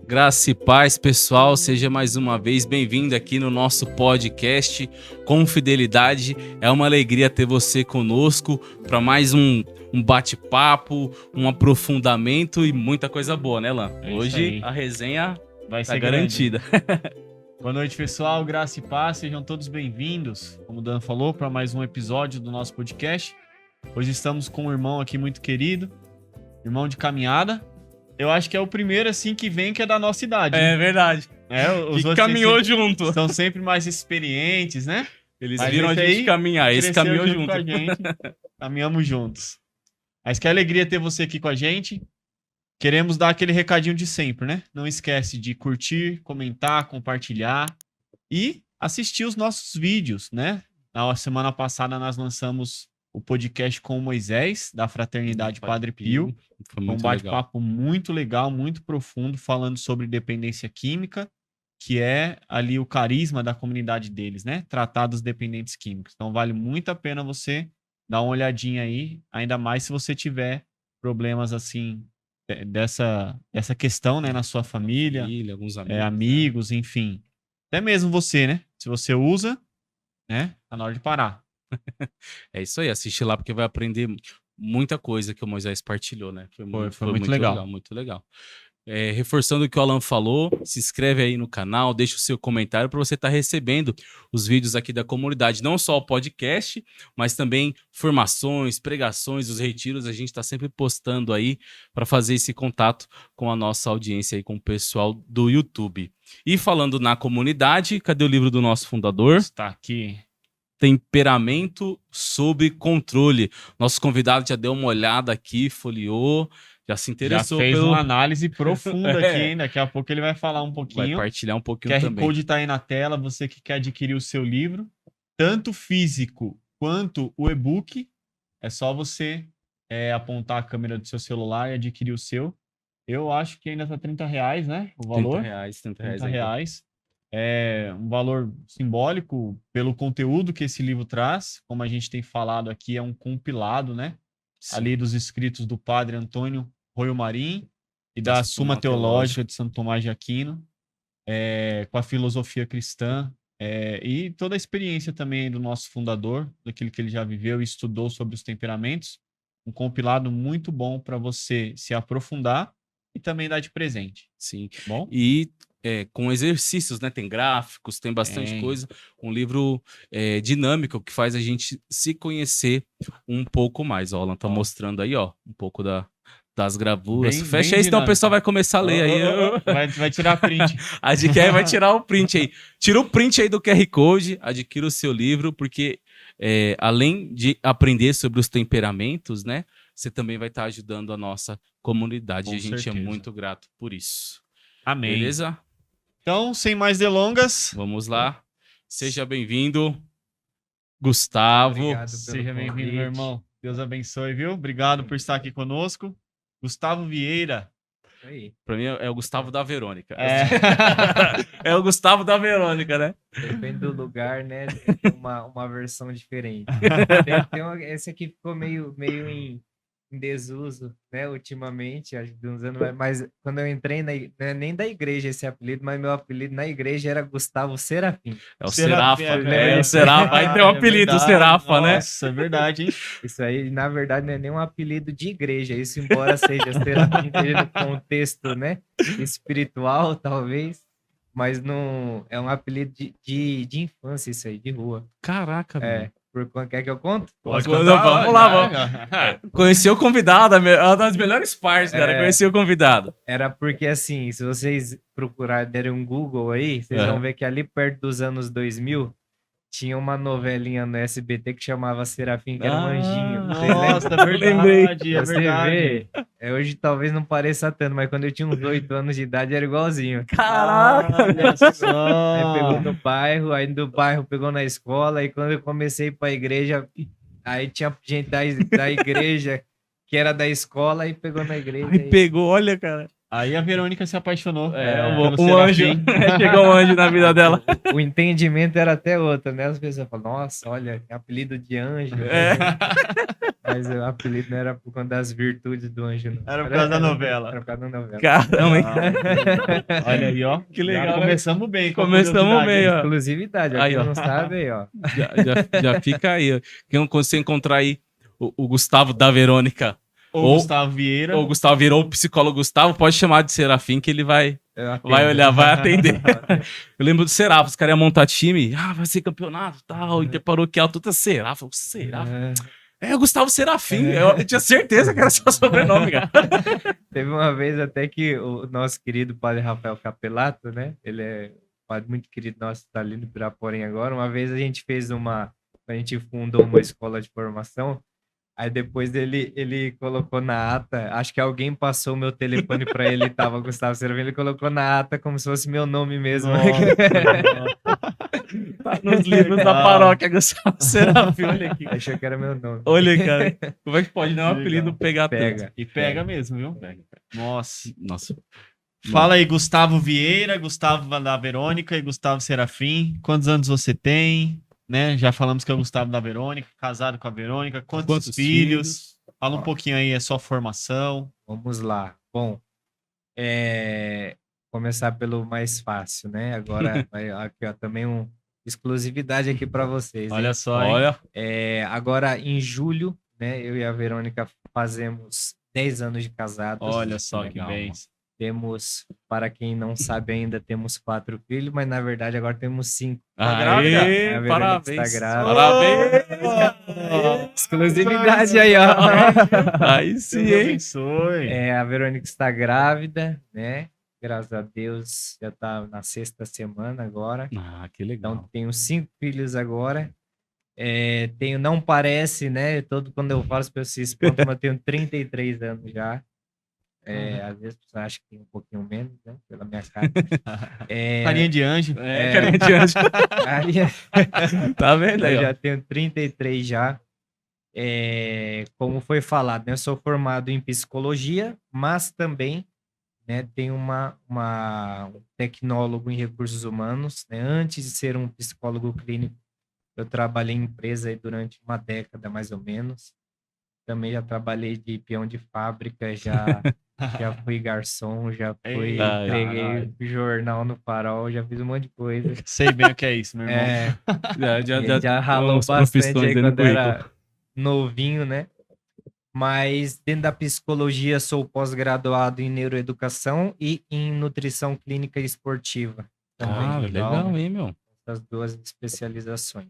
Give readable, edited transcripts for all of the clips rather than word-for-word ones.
Graça e paz, pessoal, seja mais uma vez bem-vindo aqui no nosso podcast Com Fidelidade. É uma alegria ter você conosco para mais um bate-papo, um aprofundamento e muita coisa boa, né, Lan? Hoje a resenha vai ser garantida. Boa noite, pessoal, graça e paz, sejam todos bem-vindos, como o Dan falou, para mais um episódio do nosso podcast. Hoje estamos com um irmão aqui muito querido, irmão de caminhada. Eu acho que é o primeiro, assim, que vem que é da nossa idade. É verdade. Os que caminhou junto. São sempre mais experientes, né? Eles viram a gente caminhar, esse caminhou junto. Com a gente, caminhamos juntos. Mas que alegria ter você aqui com a gente. Queremos dar aquele recadinho de sempre, né? Não esquece de curtir, comentar, compartilhar e assistir os nossos vídeos, né? Na semana passada nós lançamos o podcast com o Moisés, da Fraternidade Padre Pio. Foi um bate-papo muito legal, muito profundo, falando sobre dependência química, que é ali o carisma da comunidade deles, né? Tratar dos dependentes químicos. Então vale muito a pena você dar uma olhadinha aí, ainda mais se você tiver problemas assim, dessa questão, né? Na sua família, alguns amigos, enfim. Até mesmo você, né? Se você usa, né? Tá na hora de parar. É isso aí, assiste lá porque vai aprender muita coisa que o Moisés partilhou, né? Foi muito legal. Muito legal. Reforçando o que o Alan falou, se inscreve aí no canal, deixa o seu comentário para você estar recebendo os vídeos aqui da comunidade, não só o podcast, mas também formações, pregações, os retiros, a gente está sempre postando aí para fazer esse contato com a nossa audiência aí, com o pessoal do YouTube. E falando na comunidade, cadê o livro do nosso fundador? Está aqui. Temperamento sob controle. Nosso convidado já deu uma olhada aqui, folheou, já se interessou. Já fez uma análise profunda aqui, hein? Daqui a pouco ele vai falar um pouquinho. Vai partilhar um pouquinho QR também. O Code tá aí na tela, você que quer adquirir o seu livro, tanto físico quanto o e-book, é só você apontar a câmera do seu celular e adquirir o seu. Eu acho que ainda tá R$30, né? O valor. R$30. É um valor simbólico pelo conteúdo que esse livro traz. Como a gente tem falado aqui, é um compilado, né? Sim. Ali dos escritos do padre Antônio Royo Marim e da Suma Teológica de Santo Tomás de Aquino, com a filosofia cristã e toda a experiência também do nosso fundador, daquilo que ele já viveu e estudou sobre os temperamentos. Um compilado muito bom para você se aprofundar e também dar de presente. Sim. Bom? E com exercícios, né? Tem gráficos, tem bastante coisa. Um livro dinâmico que faz a gente se conhecer um pouco mais. Ó, o Alan tá mostrando aí, ó, um pouco das gravuras. Fecha aí, senão o pessoal vai começar a ler aí. Vai tirar print. Adquire, vai tirar o print aí. Tira o print aí do QR Code, adquira o seu livro, porque além de aprender sobre os temperamentos, né? Você também vai estar ajudando a nossa comunidade. Com e a gente certeza. é muito grato por isso. Amém. Beleza? Então, sem mais delongas, vamos lá. Seja bem-vindo, Gustavo. Obrigado. Seja bem-vindo, meu irmão. Deus abençoe, viu? Obrigado por estar aqui conosco. Gustavo Vieira. Aí. Pra mim é o Gustavo da Verônica. É o Gustavo da Verônica, né? Depende do lugar, né? Tem uma versão diferente. Esse aqui ficou meio em desuso, né? Ultimamente, acho que de uns anos. Mas quando eu entrei, não é nem da igreja esse apelido, mas meu apelido na igreja era Gustavo Serafim. É o Serafa. né? O Serafa. Aí tem um apelido, o Serafa, né? Nossa, é verdade, hein? Isso aí, na verdade, não é nem um apelido de igreja. Isso, embora seja Serafim, esteja no contexto, né? Espiritual, talvez. Mas não é um apelido de infância, isso aí, de rua. Caraca, velho. Quer que eu conto? Vamos lá. Conheci o convidado, uma das melhores partes, cara. Conheci o convidado. Era porque, assim, se vocês procurarem, derem um Google aí, vocês vão ver que ali perto dos anos 2000, tinha uma novelinha no SBT que chamava Serafim, que era um anjinho. Nossa, verdade, Você vê, hoje talvez não pareça tanto, mas quando eu tinha uns 8 anos de idade era igualzinho. Caraca! Olha só! Aí pegou no bairro, aí do bairro pegou na escola, aí quando eu comecei pra igreja, aí tinha gente da igreja que era da escola e pegou na igreja. Aí pegou, olha, cara. Aí a Verônica se apaixonou. Um anjo. Chegou um anjo na vida dela. O entendimento era até outro, né? As pessoas falam, nossa, olha, que apelido de anjo. Mas o apelido não era por conta das virtudes do anjo, não. Era por causa da novela. Era por causa da novela. Caramba, hein? Olha aí, ó. Que legal, Já começamos bem. Começamos bem, ó. Exclusividade. Aí, Quem ó. não sabe aí, ó. Já fica aí. Ó. Quem você encontrar aí o Gustavo da Verônica Ou Gustavo Vieira. ou o Gustavo virou o psicólogo Gustavo, pode chamar de Serafim que ele vai olhar, vai atender. Eu lembro do Serafim, os caras iam montar time, vai ser campeonato e tal, interparoquial, tudo é Serafim. Serafim. É o Gustavo Serafim, eu tinha certeza que era seu sobrenome, cara. Teve uma vez até que o nosso querido padre Rafael Capelato, né? Ele é um padre muito querido nosso, tá ali no Piraporém agora. Uma vez a gente fundou uma escola de formação. Aí depois ele colocou na ata, acho que alguém passou o meu telefone para ele, tava Gustavo Serafim, ele colocou na ata como se fosse meu nome mesmo. Tá nos livros da paróquia, Gustavo Serafim, olha aqui. Achou que era meu nome. Olha, cara, como é que pode dar um apelido pegar Pega. tanto? E pega mesmo, viu? Nossa. Nossa. Fala aí, Gustavo Vieira, Gustavo da Verônica e Gustavo Serafim. Quantos anos você tem? Né? Já falamos que é o Gustavo da Verônica, casado com a Verônica. Quantos filhos? Fala um pouquinho aí, a sua formação. Vamos lá. Bom, começar pelo mais fácil, né? Agora, aqui, ó, também exclusividade aqui para vocês. Olha hein? só, hein? Olha. Agora, em julho, né? Eu e a Verônica fazemos 10 anos de casados. Olha só legal, que bem. Temos, para quem não sabe ainda, temos 4 filhos, mas na verdade agora temos 5. Aê, A Verônica parabéns. está grávida. Parabéns. Exclusividade aí, ó. Aí sim, Deus hein? abençoe. A Verônica está grávida, né? Graças a Deus, já está na 6ª semana agora. Que legal. Então, tenho 5 filhos agora. Não parece, né? Quando eu falo, as pessoas se espantam, mas eu tenho 33 anos já. Às vezes você acha que tem um pouquinho menos, né? Pela minha cara. Carinha de anjo. Carinha de anjo. Tá vendo aí? Eu já tenho 33 já. Como foi falado, né? Eu sou formado em psicologia, mas também, né, tenho um tecnólogo em recursos humanos. Né? Antes de ser um psicólogo clínico, eu trabalhei em empresa aí durante uma década, mais ou menos. Também já trabalhei de peão de fábrica, já fui garçom, já entreguei jornal no Farol, já fiz um monte de coisa. Sei bem o que é isso, meu irmão. Já ralou bastante aí quando era novinho, né? Mas dentro da psicologia sou pós-graduado em neuroeducação e em nutrição clínica e esportiva. Também legal, hein, meu? Essas 2 especializações.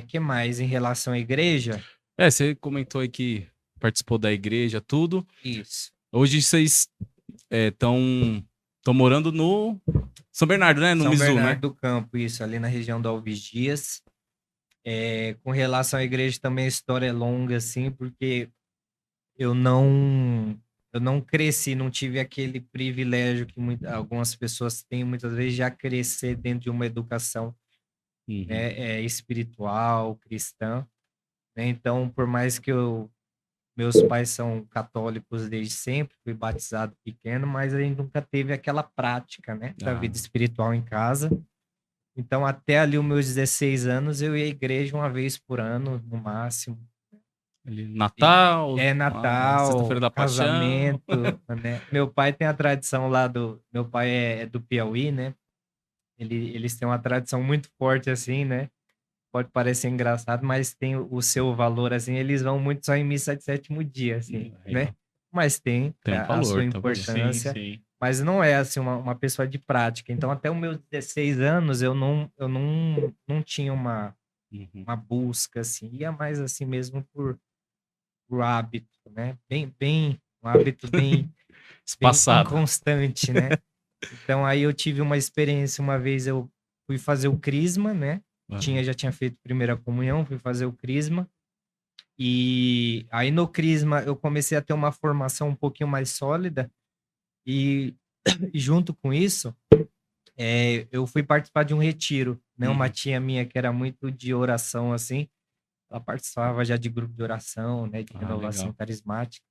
Que mais em relação à igreja? Você comentou aí que participou da igreja, tudo. Isso. Hoje vocês estão morando no São Bernardo, né? No São Mizu, Bernardo né? do Campo, isso, ali na região do Alves Dias. Com relação à igreja também a história é longa, assim, porque eu não cresci, não tive aquele privilégio que algumas pessoas têm, muitas vezes, já crescer dentro de uma educação né, espiritual, cristã. Né? Então, por mais que meus pais são católicos desde sempre, fui batizado pequeno, mas a gente nunca teve aquela prática, né, da vida espiritual em casa. Então, até ali os meus 16 anos, eu ia à igreja uma vez por ano, no máximo. Natal. Natal, Sexta-feira da casamento, né? Meu pai tem a tradição lá meu pai é do Piauí, né? Eles têm uma tradição muito forte, assim, né? Pode parecer engraçado, mas tem o seu valor, assim, eles vão muito só em missa de 7º dia, assim, né? Mas tem a sua importância, sim. Mas não é, assim, uma pessoa de prática. Então, até os meus 16 anos, eu não tinha uma busca, assim, ia mais assim mesmo por hábito, né? Um hábito bem espaçado, constante, né? Então, aí eu tive uma experiência, uma vez eu fui fazer o crisma, né? Já tinha feito primeira comunhão, fui fazer o crisma. E aí no crisma eu comecei a ter uma formação um pouquinho mais sólida. E junto com isso, eu fui participar de um retiro, né? Uma tia minha que era muito de oração, assim, ela participava já de grupo de oração, né? De renovação carismática.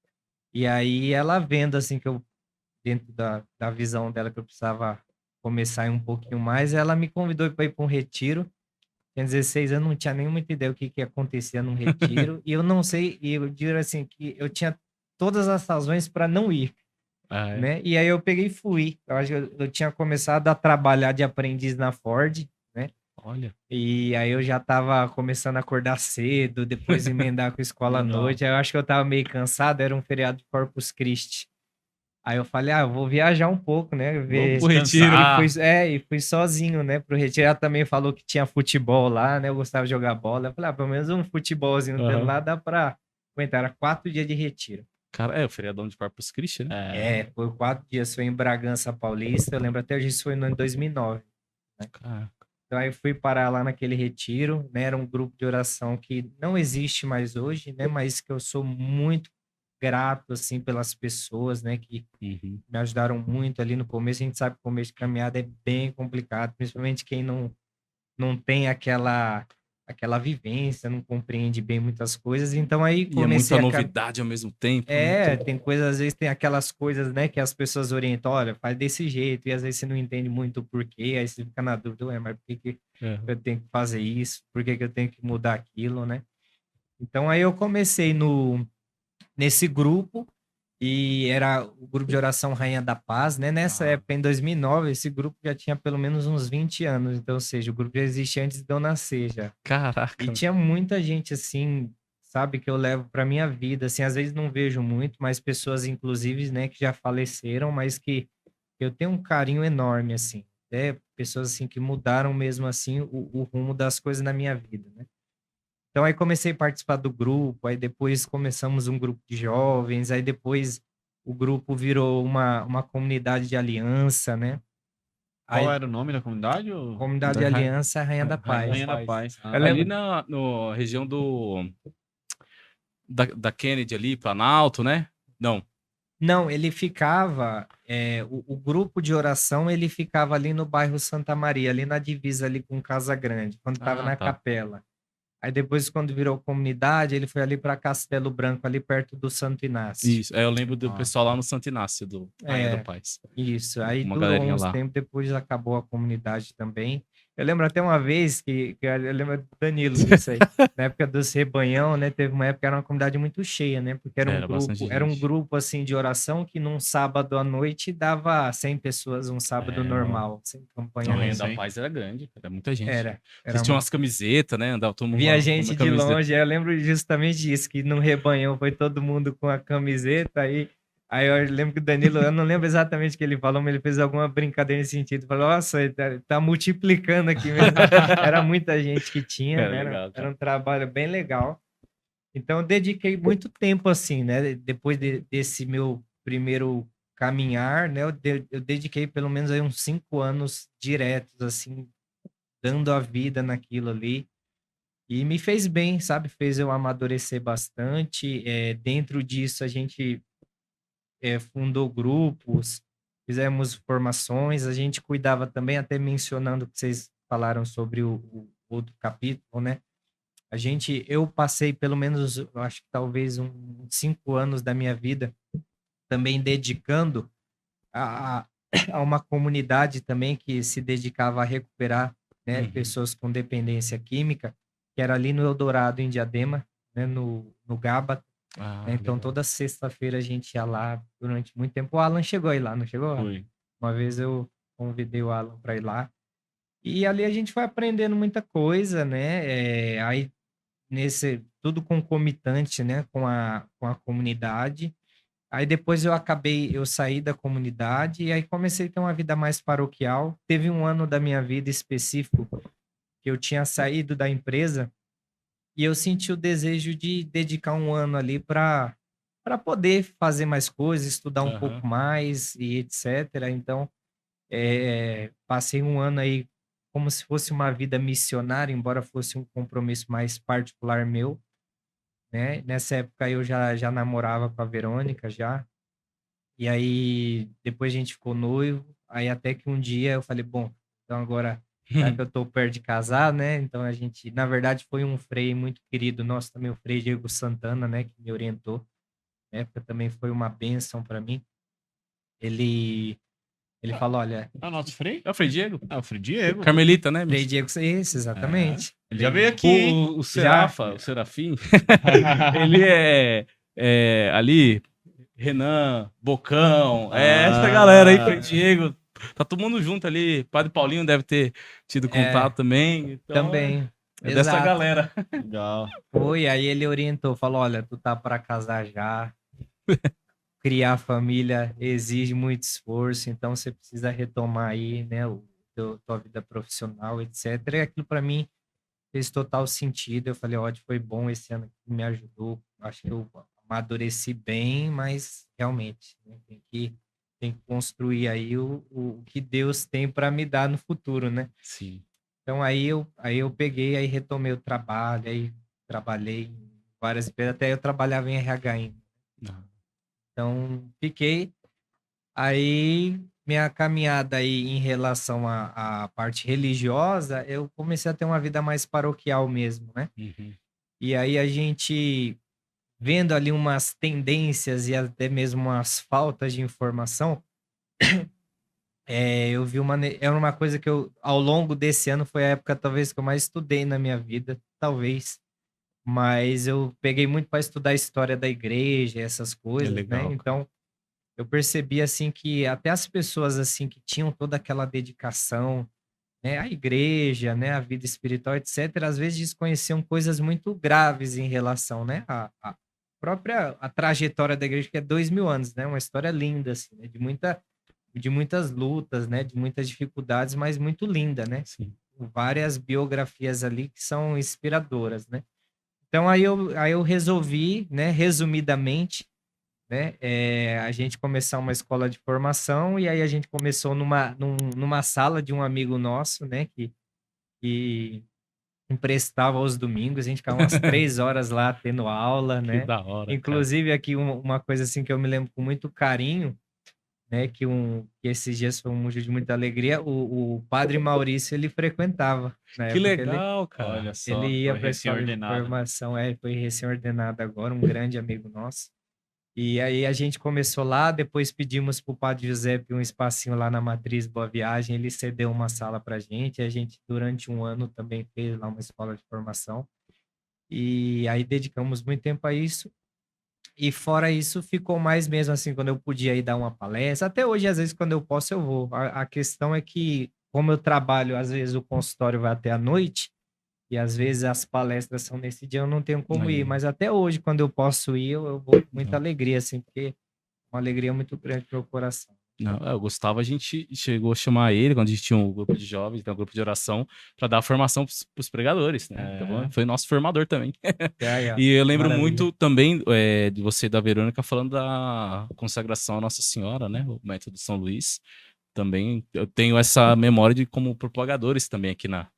E aí ela vendo, assim, que eu, dentro da visão dela, que eu precisava começar um pouquinho mais, ela me convidou para ir para um retiro. tinha 16 anos, não tinha nem muita ideia o que acontecia num retiro. E eu não sei, e eu digo assim, que eu tinha todas as razões para não ir, né? E aí eu peguei e fui. Eu acho que eu tinha começado a trabalhar de aprendiz na Ford, né? Olha. E aí eu já tava começando a acordar cedo, depois emendar com escola à noite. Aí eu acho que eu tava meio cansado, era um feriado de Corpus Christi. Aí eu falei, eu vou viajar um pouco, né? Vamos pro retiro. E fui sozinho, né? Pro retiro. Ela também falou que tinha futebol lá, né? Eu gostava de jogar bola. Eu falei, pelo menos um futebolzinho tendo lá dá pra aguentar. Era 4 dias de retiro. Cara, o feriadão de Corpus Christi, né? Foi 4 dias. Foi em Bragança Paulista. Eu lembro até hoje, isso foi no ano 2009. Né? Então aí eu fui parar lá naquele retiro, né? Era um grupo de oração que não existe mais hoje, né? Mas que eu sou muito grato, assim, pelas pessoas, né? Que me ajudaram muito ali no começo. A gente sabe que o começo de caminhada é bem complicado, principalmente quem não tem aquela vivência, não compreende bem muitas coisas. Então aí comecei muita novidade ao mesmo tempo. Tem coisas, às vezes tem aquelas coisas, né, que as pessoas orientam, olha, faz desse jeito, e às vezes você não entende muito o porquê, aí você fica na dúvida, mas por que eu tenho que fazer isso? Por que eu tenho que mudar aquilo, né? Então aí eu comecei nesse grupo, e era o grupo de oração Rainha da Paz, né? Nessa época, em 2009, esse grupo já tinha pelo menos uns 20 anos, então, ou seja, o grupo já existia antes de eu nascer já. Caraca. E tinha muita gente, assim, sabe, que eu levo para minha vida, assim, às vezes não vejo muito, mas pessoas, inclusive, né, que já faleceram, mas que eu tenho um carinho enorme, assim, pessoas, assim, que mudaram mesmo, assim, o rumo das coisas na minha vida, né? Então aí comecei a participar do grupo, aí depois começamos um grupo de jovens, aí depois o grupo virou uma comunidade de aliança, né? Qual era o nome da comunidade? Comunidade de Aliança Rainha da Paz. Rainha da Paz. Ali na região da Kennedy ali, Planalto, né? Não, ele ficava, o grupo de oração, ele ficava ali no bairro Santa Maria, ali na divisa ali com Casa Grande, quando estava na capela. Aí depois, quando virou comunidade, ele foi ali para Castelo Branco, ali perto do Santo Inácio. Isso, eu lembro do pessoal lá no Santo Inácio, do Rainha da Paz. Isso, aí durou uns tempos, depois acabou a comunidade também. Eu lembro até uma vez que eu lembro do Danilo disso aí, na época dos Rebanhão, né? Teve uma época que era uma comunidade muito cheia, né? Porque era um grupo assim de oração que num sábado à noite dava 100 pessoas, um sábado normal, sem campanha. A Rainha da Paz era grande, era muita gente. Vocês tinham umas camisetas, né? Andava todo mundo via gente de longe, eu lembro justamente disso, que no Rebanhão foi todo mundo com a camiseta Aí eu lembro que o Danilo, eu não lembro exatamente o que ele falou, mas ele fez alguma brincadeira nesse sentido. Falou, nossa, ele tá multiplicando aqui mesmo. Era muita gente que tinha, né? Era um trabalho bem legal. Então eu dediquei muito tempo assim, né? Depois desse meu primeiro caminhar, né? Eu dediquei pelo menos aí uns 5 anos diretos, assim, dando a vida naquilo ali. E me fez bem, sabe? Fez eu amadurecer bastante. Dentro disso, a gente fundou grupos, fizemos formações, a gente cuidava também, até mencionando que vocês falaram sobre o outro capítulo, né? Eu passei pelo menos, eu acho que talvez uns 5 anos da minha vida também dedicando a uma comunidade também que se dedicava a recuperar, né, pessoas com dependência química, que era ali no Eldorado, em Diadema, né, no Gaba. Então, legal. toda sexta-feira a gente ia lá durante muito tempo. O Alan chegou aí lá, não chegou? Foi. Uma vez eu convidei o Alan para ir lá. E ali a gente foi aprendendo muita coisa, né? Aí, tudo concomitante, né, com a comunidade. Aí depois eu saí da comunidade e aí comecei a ter uma vida mais paroquial. Teve um ano da minha vida específico que eu tinha saído da empresa e eu senti o desejo de dedicar um ano ali para poder fazer mais coisas, estudar um pouco mais e etc. Então, passei um ano aí como se fosse uma vida missionária, embora fosse um compromisso mais particular meu, né? Nessa época eu já namorava com a Verônica já. E aí depois a gente ficou noivo, aí até que um dia eu falei, bom, então agora já que eu tô perto de casar, né? Então a gente, na verdade, foi um frei muito querido nosso também, o frei Diego Santana, né, que me orientou. Na época também foi uma bênção para mim. Ele Ele falou, olha... É o nosso Frei? É o Frei Diego? É o Frei Diego. Carmelita, né? Frei Diego, isso, exatamente. Ele já veio aqui, o Serafim, ele ali, Renan, Bocão, essa galera aí, Frei Diego. Tá todo mundo junto ali. Padre Paulinho deve ter tido contato também. Então, também. É dessa galera. Legal. Foi, aí ele orientou, falou, olha, tu tá para casar já, criar família exige muito esforço, então você precisa retomar aí, né, tua vida profissional, etc. E aquilo para mim fez total sentido. Eu falei, ó, foi bom esse ano que me ajudou. Acho que eu amadureci bem, mas realmente, né, tem que construir aí o que Deus tem para me dar no futuro, né? Sim. Então aí eu peguei, aí retomei o trabalho, aí trabalhei em várias empresas, até eu trabalhava em RH ainda. Então fiquei, aí minha caminhada aí em relação à parte religiosa, eu comecei a ter uma vida mais paroquial mesmo, né? Uhum. E aí a gente vendo ali umas tendências e até mesmo umas faltas de informação, eu vi era uma coisa que eu, ao longo desse ano, foi a época talvez que eu mais estudei na minha vida, talvez. Mas eu peguei muito para estudar a história da igreja, essas coisas, legal, né? cara. Então, eu percebi, assim, que até as pessoas, assim, que tinham toda aquela dedicação, né, à igreja, né, à vida espiritual, etc., às vezes desconheciam coisas muito graves em relação, né, à própria a trajetória da igreja, que é 2000 anos, né? Uma história linda, assim, né? De muitas lutas, né? De muitas dificuldades, mas muito linda, né? Sim. Várias biografias ali que são inspiradoras, né? Então aí eu resolvi, né, resumidamente, né, a gente começar uma escola de formação, e aí a gente começou numa sala de um amigo nosso, né, que emprestava aos domingos, a gente ficava umas 3 horas lá tendo aula, Que né? da hora, cara. Inclusive aqui uma coisa assim que eu me lembro com muito carinho, né, que esses dias foi um motivo de muita alegria, o padre Maurício, ele frequentava na Que época, ele legal, cara. Olha só, ele ia foi para a escola de recém-ordenado. formação, foi recém-ordenado agora, um grande amigo nosso. E aí a gente começou lá, depois pedimos para o Padre Giuseppe um espacinho lá na Matriz Boa Viagem, ele cedeu uma sala para a gente durante um ano também fez lá uma escola de formação, e aí dedicamos muito tempo a isso, e fora isso ficou mais mesmo assim, quando eu podia ir dar uma palestra, até hoje às vezes quando eu posso eu vou, a questão é que como eu trabalho, às vezes o consultório vai até a noite, e às vezes as palestras são nesse dia, eu não tenho como ir. Mas até hoje, quando eu posso ir, eu vou com muita alegria, assim, porque é uma alegria muito grande pro meu coração. Não, o Gustavo, a gente chegou a chamar ele, quando a gente tinha um grupo de jovens, um grupo de oração, para dar formação para os pregadores, né? Então, foi nosso formador também. E eu lembro muito também de você e da Verônica falando da consagração à Nossa Senhora, né? O método São Luís. Também eu tenho essa memória de como propagadores também aqui na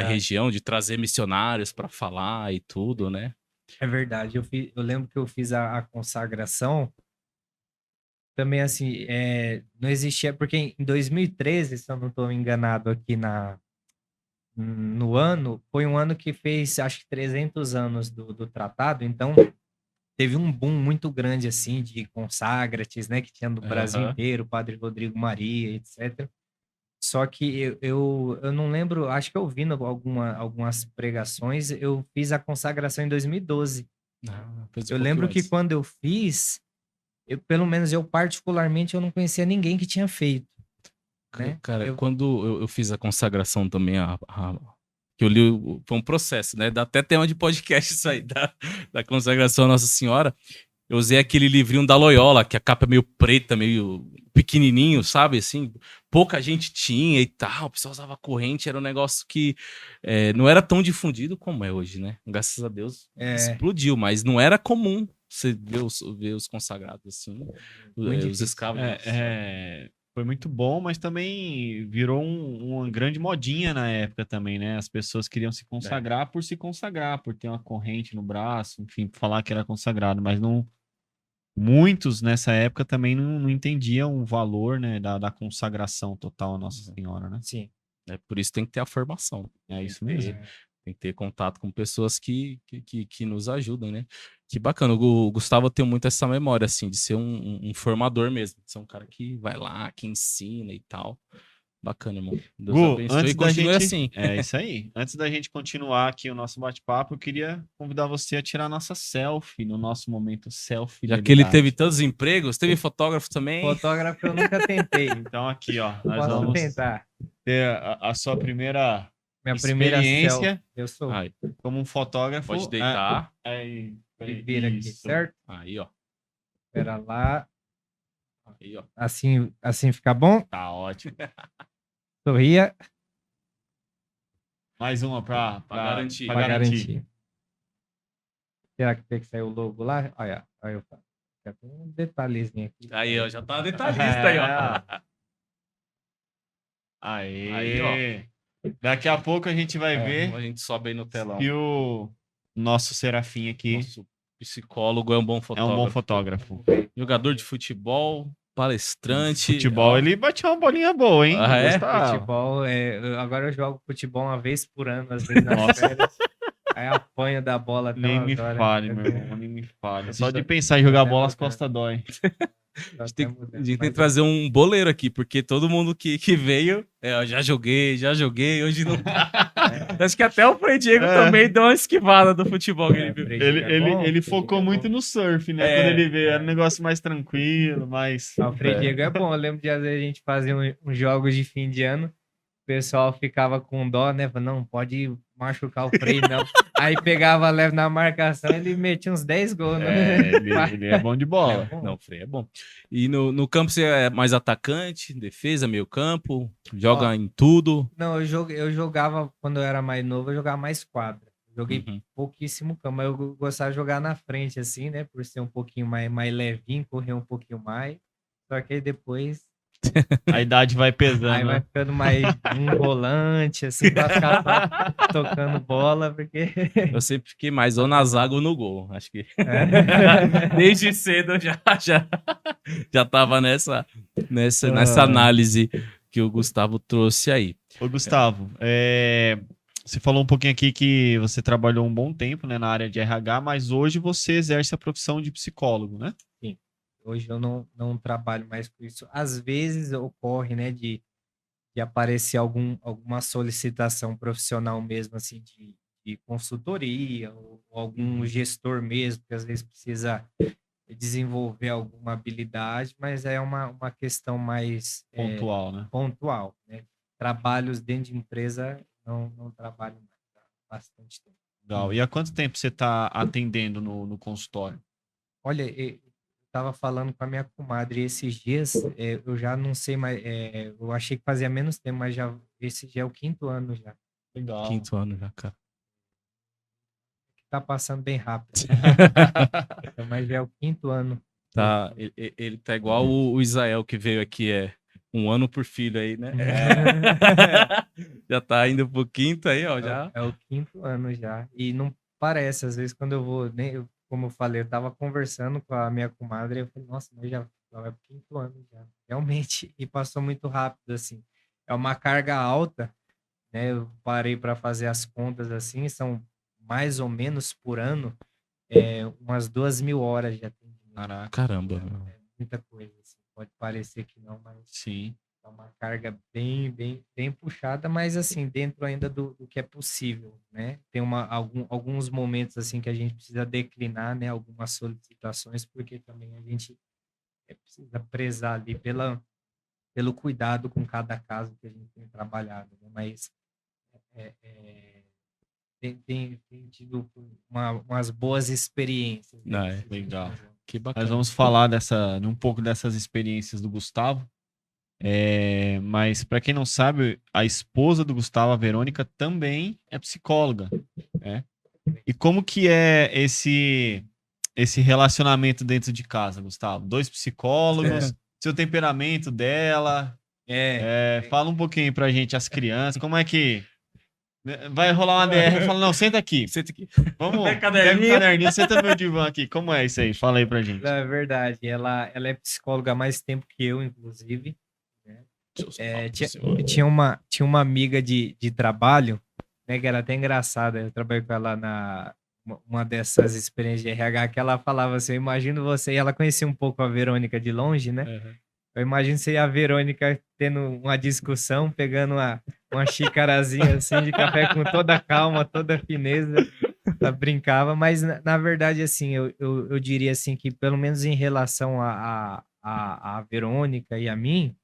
região, de trazer missionários para falar e tudo, né? É verdade. Eu lembro que eu fiz a consagração também, assim, não existia, porque em 2013, se eu não estou enganado aqui no ano, foi um ano que fez, acho que 300 anos do tratado, então teve um boom muito grande, assim, de consagrates, né, que tinha no Brasil inteiro, Padre Rodrigo Maria, etc. Só que eu não lembro, acho que eu vi algumas pregações, eu fiz a consagração em 2012. Eu lembro que quando eu fiz, pelo menos eu particularmente, eu não conhecia ninguém que tinha feito. Né? Cara, quando eu fiz a consagração também, que eu li, foi um processo, né? Dá até tema de podcast isso aí, da consagração à Nossa Senhora. Eu usei aquele livrinho da Loyola, que a capa é meio preta, meio pequenininho, sabe? Assim, pouca gente tinha e tal, o pessoal usava corrente, era um negócio que não era tão difundido como é hoje, né? Graças a Deus explodiu, mas não era comum você ver os consagrados, assim, os escravos. Foi muito bom, mas também virou uma grande modinha na época também, né? As pessoas queriam se consagrar por se consagrar, por ter uma corrente no braço, enfim, falar que era consagrado, mas não... Muitos nessa época também não entendiam o valor, né, da consagração total à Nossa Senhora, né? Sim. Por isso tem que ter a formação. É isso mesmo. Tem que ter contato com pessoas que nos ajudam, né? Que bacana. O Gustavo tem muito essa memória, assim, de ser um formador mesmo. De ser um cara que vai lá, que ensina e tal. Bacana, irmão. Deus abençoe antes e da continue gente... assim. É isso aí. Antes da gente continuar aqui o nosso bate-papo, eu queria convidar você a tirar nossa selfie no nosso momento selfie. Já que ele teve tantos empregos, teve fotógrafo também. Fotógrafo eu nunca tentei. Então aqui, ó, nós Posso vamos tentar. ter a sua primeira Minha primeira experiência selfie. Eu sou. Aí, como um fotógrafo. pode deitar. Aí, E vira aqui, certo? Aí, ó. Espera lá. Aí, ó. Assim fica bom? Tá ótimo. Sorria. Mais uma pra garantir. Pra garantir. Será que tem que sair o logo lá? Olha, eu faço. Já tem um detalhezinho aqui. Aí, ó. Já tá detalhista aí, ó. Aí, ó. Daqui a pouco a gente vai ver. A gente sobe aí no telão. E o nosso Serafim aqui. Nosso psicólogo é um bom fotógrafo. É um bom fotógrafo. Jogador de futebol, palestrante. Futebol, ele bateu uma bolinha boa, hein? Ah, é? Futebol, agora eu jogo futebol uma vez por ano, às vezes nas férias. Aí apanho da bola até Nem me horas. fale, meu irmão, nem me fale. Só de pensar em jogar bola, as costas dói. A gente tem que trazer um boleiro aqui, porque todo mundo que veio, eu já joguei, hoje não. Acho que até o Frei Diego também deu uma esquivada do futebol que ele viu. Ele focou muito no surf, né? Quando ele veio, era um negócio mais tranquilo, mais. O Frei Diego é bom. Eu lembro de às vezes a gente fazia uns jogos de fim de ano, o pessoal ficava com dó, né? Falando, não, pode machucar o Frei, não. Aí pegava leve na marcação, ele metia uns 10 gols, né? Ele é bom de bola. Não, o Frei é bom. E no campo você é mais atacante, defesa, meio campo, joga em tudo? Não, eu jogava, quando eu era mais novo, eu jogava mais quadra. Joguei pouquíssimo campo, mas eu gostava de jogar na frente, assim, né? Por ser um pouquinho mais levinho, correr um pouquinho mais. Só que aí depois... A idade vai pesando. Aí vai ficando mais um volante, assim, pra ficar só tocando bola, porque... Eu sempre fiquei mais ou na zaga ou no gol. Acho que desde cedo eu já tava nessa análise que o Gustavo trouxe aí. Ô, Gustavo, você falou um pouquinho aqui que você trabalhou um bom tempo, né, na área de RH, mas hoje você exerce a profissão de psicólogo, né? Sim. Hoje eu não trabalho mais com isso. Às vezes ocorre, né, de aparecer alguma solicitação profissional mesmo, assim, de consultoria, ou algum gestor mesmo, que às vezes precisa desenvolver alguma habilidade, mas é uma questão mais... Pontual, né? Pontual, né? Trabalhos dentro de empresa, não trabalho mais há bastante tempo. Legal. E há quanto tempo você está atendendo no consultório? Olha, estava falando com a minha comadre esses dias, eu já não sei mais, eu achei que fazia menos tempo, mas esse já é o 5º ano já. Legal. 5º ano já, cara. Tá passando bem rápido. Mas já é o 5º ano. Tá, ele tá igual o Israel que veio aqui, 1 ano por filho aí, né? Já tá indo pro 5º aí, ó, já. É o 5º ano já. E não parece, às vezes, quando eu vou, como eu falei, eu tava conversando com a minha comadre, eu falei, nossa, mas já vai pro 5º ano já. Realmente, e passou muito rápido, assim. É uma carga alta, né? Eu parei para fazer as contas, assim, são mais ou menos por ano, umas 2.000 horas de atendimento. Caramba. É muita coisa, assim. Pode parecer que não, mas sim, é uma carga bem puxada, mas assim, dentro ainda do que é possível, né? Tem alguns momentos assim que a gente precisa declinar, né? Algumas solicitações, porque também a gente precisa prezar ali pelo cuidado com cada caso que a gente tem trabalhado, né? Mas tem tido umas boas experiências. Né? Legal. Que bacana. Nós vamos falar um pouco dessas experiências do Gustavo. Mas para quem não sabe, a esposa do Gustavo, a Verônica, também é psicóloga, né? E como que é esse relacionamento dentro de casa, Gustavo? 2 psicólogos, seu temperamento dela, fala um pouquinho pra gente, as crianças, como é que vai rolar uma DR, fala, não, senta aqui. Vamos, pega o caderninho, senta no meu divã aqui. Como é isso aí? Fala aí pra gente. É verdade, ela é psicóloga há mais tempo que eu, inclusive. Tinha uma amiga de trabalho, né, que era até engraçada. Eu trabalhei com ela uma dessas experiências de RH, que ela falava assim, eu imagino você, e ela conhecia um pouco a Verônica de longe, né? Uhum. Eu imagino você e a Verônica tendo uma discussão, pegando uma xicarazinha assim de café com toda calma, toda fineza, ela brincava, mas na verdade, assim, eu diria assim que pelo menos em relação a Verônica e a mim,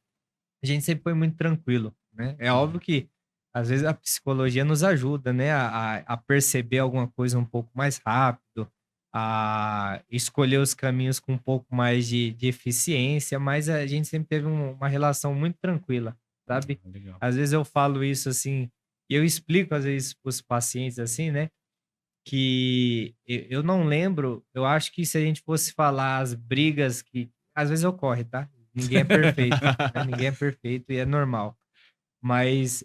a gente sempre foi muito tranquilo, né? É óbvio que às vezes a psicologia nos ajuda, né, a perceber alguma coisa um pouco mais rápido, a escolher os caminhos com um pouco mais de eficiência, mas a gente sempre teve uma relação muito tranquila, sabe? Legal. Às vezes eu falo isso assim, e eu explico às vezes para os pacientes assim, né? Que eu não lembro, eu acho que se a gente fosse falar as brigas que às vezes ocorre, tá? Ninguém é perfeito, né? Ninguém é perfeito e é normal. Mas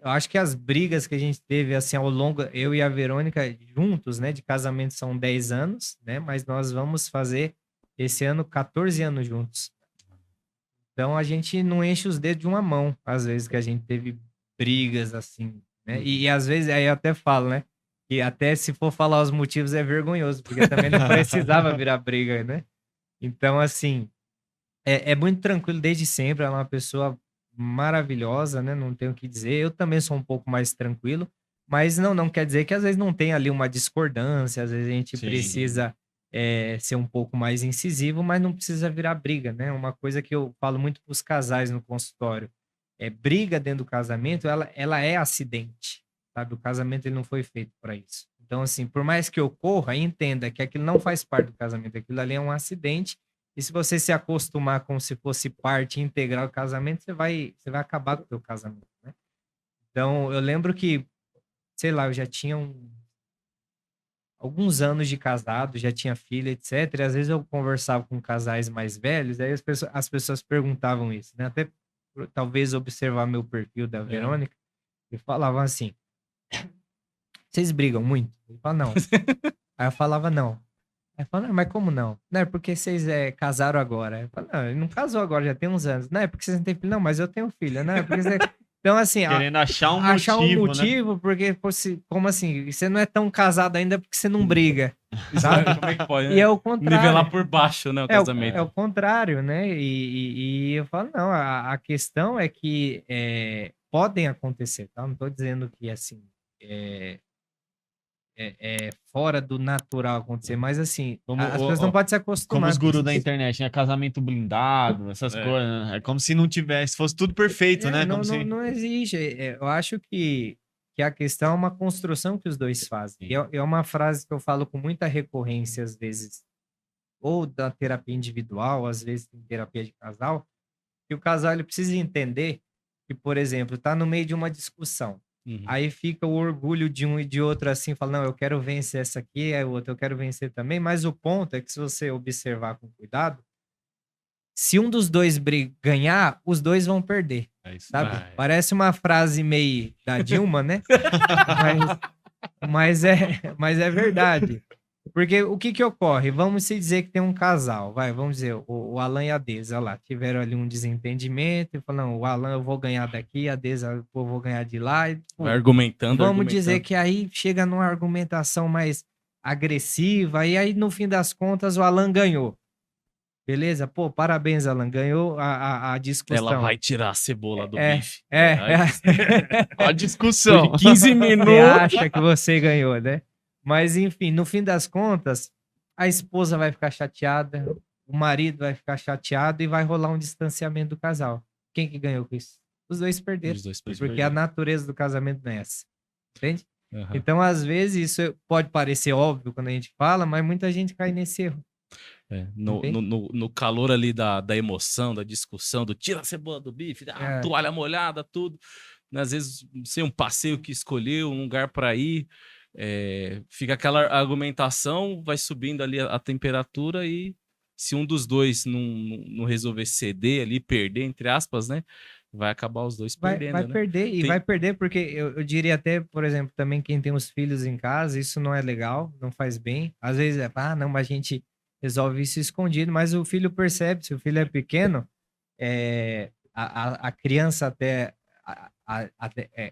eu acho que as brigas que a gente teve assim ao longo, eu e a Verônica juntos, né, de casamento são 10 anos, né? Mas nós vamos fazer esse ano 14 anos juntos. Então a gente não enche os dedos de uma mão, às vezes que a gente teve brigas assim, né? E às vezes aí eu até falo, né? Que até se for falar os motivos é vergonhoso, porque também não precisava virar briga, né? Então, assim, é muito tranquilo desde sempre. Ela é uma pessoa maravilhosa, né? Não tenho o que dizer. Eu também sou um pouco mais tranquilo, mas não quer dizer que às vezes não tem ali uma discordância, às vezes a gente Sim. precisa ser um pouco mais incisivo, mas não precisa virar briga, né? Uma coisa que eu falo muito para os casais no consultório é briga dentro do casamento, ela é acidente, sabe? O casamento ele não foi feito para isso. Então, assim, por mais que ocorra, entenda que aquilo não faz parte do casamento, aquilo ali é um acidente. E se você se acostumar como se fosse parte integral do casamento, você vai acabar com o seu casamento, né? Então, eu lembro que, sei lá, eu já tinha alguns anos de casado, já tinha filha, etc. E às vezes eu conversava com casais mais velhos, aí as pessoas perguntavam isso, né? Até talvez observar meu perfil da Verônica, e falavam assim, vocês brigam muito? Ele fala, não. Aí eu falava, não. Aí fala, mas como não? Não, é porque vocês casaram agora. Eu falo, não, ele não casou agora, já tem uns anos. Não, é porque vocês não têm filho. Não, mas eu tenho filha. Não, é porque você... Então, assim... Querendo achar um achar um motivo, né? motivo, porque, como assim? Você não é tão casado ainda porque você não briga, sabe? Como é que pode, E né? é o contrário. Nivelar por baixo, né, o casamento. É o contrário, né? E eu falo, não, a questão é que podem acontecer, tá? Não tô dizendo que, assim... É fora do natural acontecer, mas assim, as pessoas não podem se acostumar. Como os com gurus isso. da internet, né? Casamento blindado, essas coisas, né? É como se não tivesse, fosse tudo perfeito, né? Não, Como se... não existe. Eu acho que a questão é uma construção que os dois fazem. E é uma frase que eu falo com muita recorrência, às vezes, ou da terapia individual, às vezes em terapia de casal, que o casal ele precisa entender que, por exemplo, tá no meio de uma discussão. Aí fica o orgulho de um e de outro assim, fala, não, eu quero vencer essa aqui, aí o outro, eu quero vencer também, mas o ponto é que se você observar com cuidado, se um dos dois ganhar, os dois vão perder, sabe? Parece uma frase meio da Dilma, né? mas é verdade. Porque o que ocorre? Vamos se dizer que tem um casal, vamos dizer, o Alan e a Deza, lá, tiveram ali um desentendimento, e falaram, o Alan eu vou ganhar daqui, a Deza eu vou ganhar de lá. E, pô, vai argumentando. vamos dizer que aí chega numa argumentação mais agressiva, e aí no fim das contas o Alan ganhou. Beleza? Pô, parabéns, Alan, ganhou a discussão. Ela vai tirar a cebola do bife. A discussão. 15 minutos. Você acha que você ganhou, né? Mas, enfim, no fim das contas, a esposa vai ficar chateada, o marido vai ficar chateado e vai rolar um distanciamento do casal. Quem que ganhou com isso? Os dois perderam. Porque a natureza do casamento não é essa. Entende? Então, às vezes, isso pode parecer óbvio quando a gente fala, mas muita gente cai nesse erro. No calor ali da emoção, da discussão, do tira a cebola do bife, toalha molhada, tudo. Às vezes, sei, um passeio que escolheu, um lugar para ir... fica aquela argumentação, vai subindo ali a temperatura e se um dos dois não resolver ceder ali, perder, entre aspas, né? Vai acabar os dois perdendo, vai perder, e vai perder porque eu diria até, por exemplo, também quem tem os filhos em casa, isso não é legal, não faz bem. Às vezes não, mas a gente resolve isso escondido, mas o filho percebe, se o filho é pequeno, a criança até...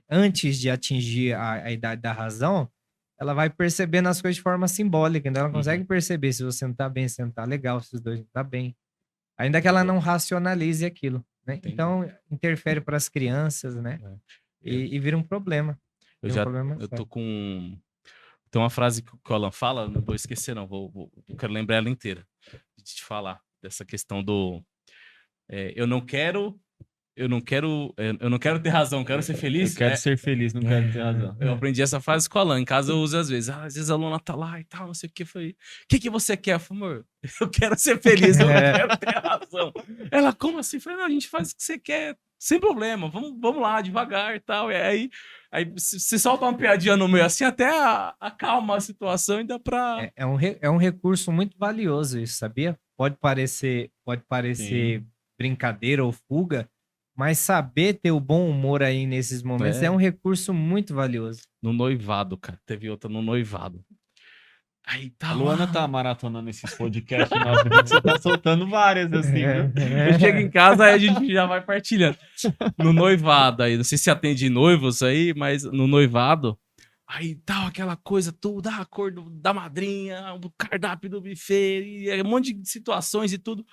antes de atingir a idade da razão, ela vai percebendo as coisas de forma simbólica. Então, ela consegue perceber se você não tá bem, se não tá legal, se os dois não tá bem. Ainda que ela não racionalize aquilo, né? Então, interfere para as crianças, né? E vira um problema. Eu tô com... Tem uma frase que o Alan fala, não vou esquecer não, eu quero lembrar ela inteira, de te falar, dessa questão do... eu não quero ter razão, quero ser feliz. Eu quero ser feliz, não quero ter razão. Eu aprendi essa frase com o Alan. Em casa eu uso às vezes. Às vezes a Luna tá lá e tal, não sei o que. Foi. O que você quer? Eu falei, amor, eu quero ser feliz, eu não quero ter razão. Ela, como assim? Eu falei, não, a gente faz o que você quer, sem problema. Vamos lá, devagar e tal. E aí se solta uma piadinha no meio assim, até acalma a situação e dá pra. É um recurso muito valioso isso, sabia? Pode parecer brincadeira ou fuga, mas saber ter o bom humor aí nesses momentos é um recurso muito valioso. No noivado, cara. Teve outra no noivado. Aí tá a Luana tá maratonando esses podcasts nossos, você tá soltando várias, assim, viu? Eu chego em casa, aí a gente já vai partilhando. No noivado aí, não sei se atende noivos aí, mas no noivado, aí tal, aquela coisa toda, a cor da madrinha, o cardápio do buffet, e um monte de situações e tudo.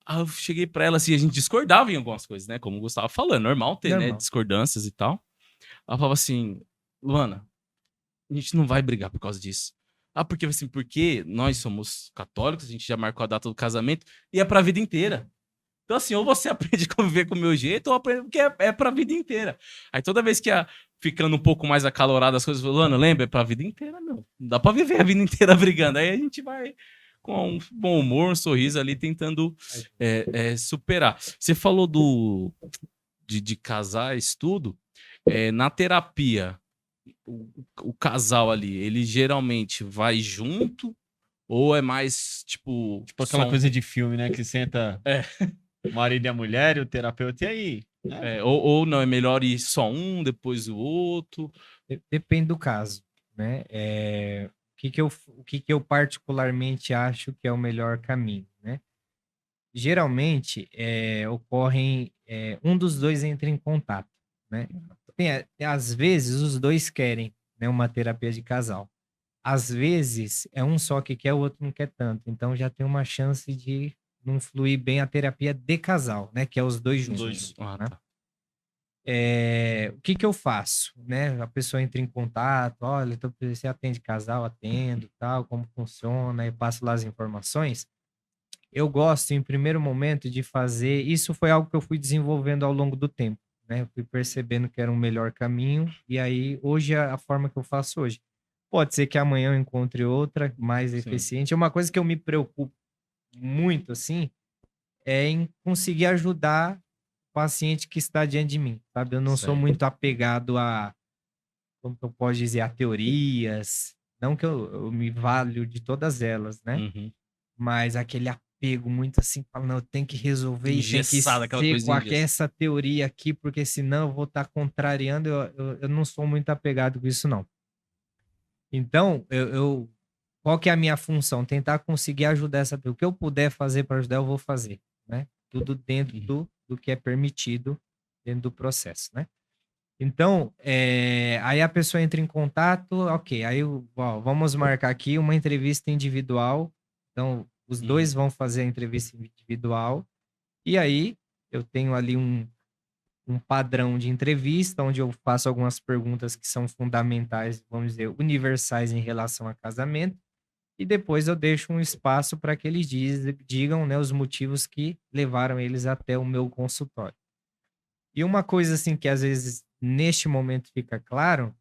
Aí eu cheguei pra ela assim, a gente discordava em algumas coisas, né? Como o Gustavo falou, é normal ter, né, discordâncias e tal. Ela falava assim, Luana, a gente não vai brigar por causa disso. Porque nós somos católicos, a gente já marcou a data do casamento e é pra vida inteira. Então, assim, ou você aprende a conviver com o meu jeito, ou aprende porque é pra vida inteira. Aí toda vez que ia ficando um pouco mais acalorada as coisas, Luana, lembra? É pra vida inteira, não. Não dá pra viver a vida inteira brigando. Aí a gente vai com um bom humor, um sorriso ali, tentando superar. Você falou de casar, estudo. Na terapia, o casal ali, ele geralmente vai junto ou é mais, tipo aquela coisa de filme, né? Que senta o marido e a mulher e o terapeuta, e aí? Ou não, é melhor ir só um, depois o outro? Depende do caso, né? O que eu particularmente acho que é o melhor caminho, né? Geralmente, ocorrem... um dos dois entra em contato, né? Às vezes, os dois querem, né, uma terapia de casal. Às vezes, é um só que quer, o outro não quer tanto. Então, já tem uma chance de não fluir bem a terapia de casal, né? Que é os dois juntos. Né? Tá. O que eu faço, né? A pessoa entra em contato, olha, você atende casal, atendo, tal, como funciona, e passo lá as informações. Eu gosto, em primeiro momento, de fazer... Isso foi algo que eu fui desenvolvendo ao longo do tempo, né? Eu fui percebendo que era um melhor caminho, e aí, hoje, é a forma que eu faço hoje. Pode ser que amanhã eu encontre outra mais eficiente. Uma coisa que eu me preocupo muito, assim, é em conseguir ajudar o paciente que está diante de mim, sabe? Eu não sou muito apegado a, como eu posso dizer, a teorias. Não que eu me valho de todas elas, né? Mas aquele apego muito assim, fala, não, eu tenho que resolver e tem que ser com essa teoria aqui, porque senão eu vou estar contrariando. Eu não sou muito apegado com isso, não. Então, qual que é a minha função? Tentar conseguir ajudar essa pessoa. O que eu puder fazer para ajudar, eu vou fazer, né? Tudo dentro do que é permitido dentro do processo, né? Então, aí a pessoa entra em contato, ok, aí vamos marcar aqui uma entrevista individual. Então, os dois vão fazer a entrevista individual e aí eu tenho ali um padrão de entrevista, onde eu faço algumas perguntas que são fundamentais, vamos dizer, universais em relação a casamento, e depois eu deixo um espaço para que eles digam, né, os motivos que levaram eles até o meu consultório. E uma coisa assim que às vezes neste momento fica claro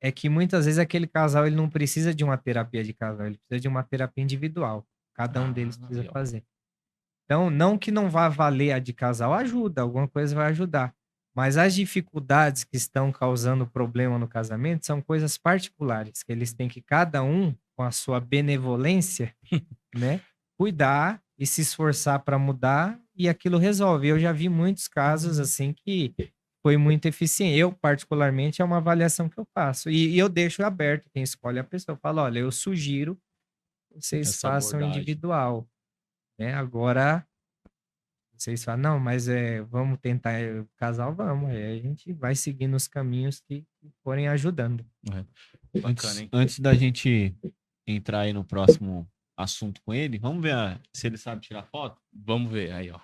é que muitas vezes aquele casal ele não precisa de uma terapia de casal, ele precisa de uma terapia individual. Cada um deles precisa fazer. Então, não que não vá valer a de casal, ajuda, alguma coisa vai ajudar. Mas as dificuldades que estão causando problema no casamento são coisas particulares, que eles têm que, cada um, com a sua benevolência, né, cuidar e se esforçar para mudar, e aquilo resolve. Eu já vi muitos casos assim que foi muito eficiente. Eu, particularmente, é uma avaliação que eu faço. E eu deixo aberto, quem escolhe a pessoa. Eu falo, olha, eu sugiro que vocês façam individual. Agora, vocês falam, não, mas vamos tentar casal, vamos. Aí a gente vai seguindo os caminhos que forem ajudando. Antes da gente entrar aí no próximo assunto com ele, vamos ver se ele sabe tirar foto? Vamos ver aí, ó.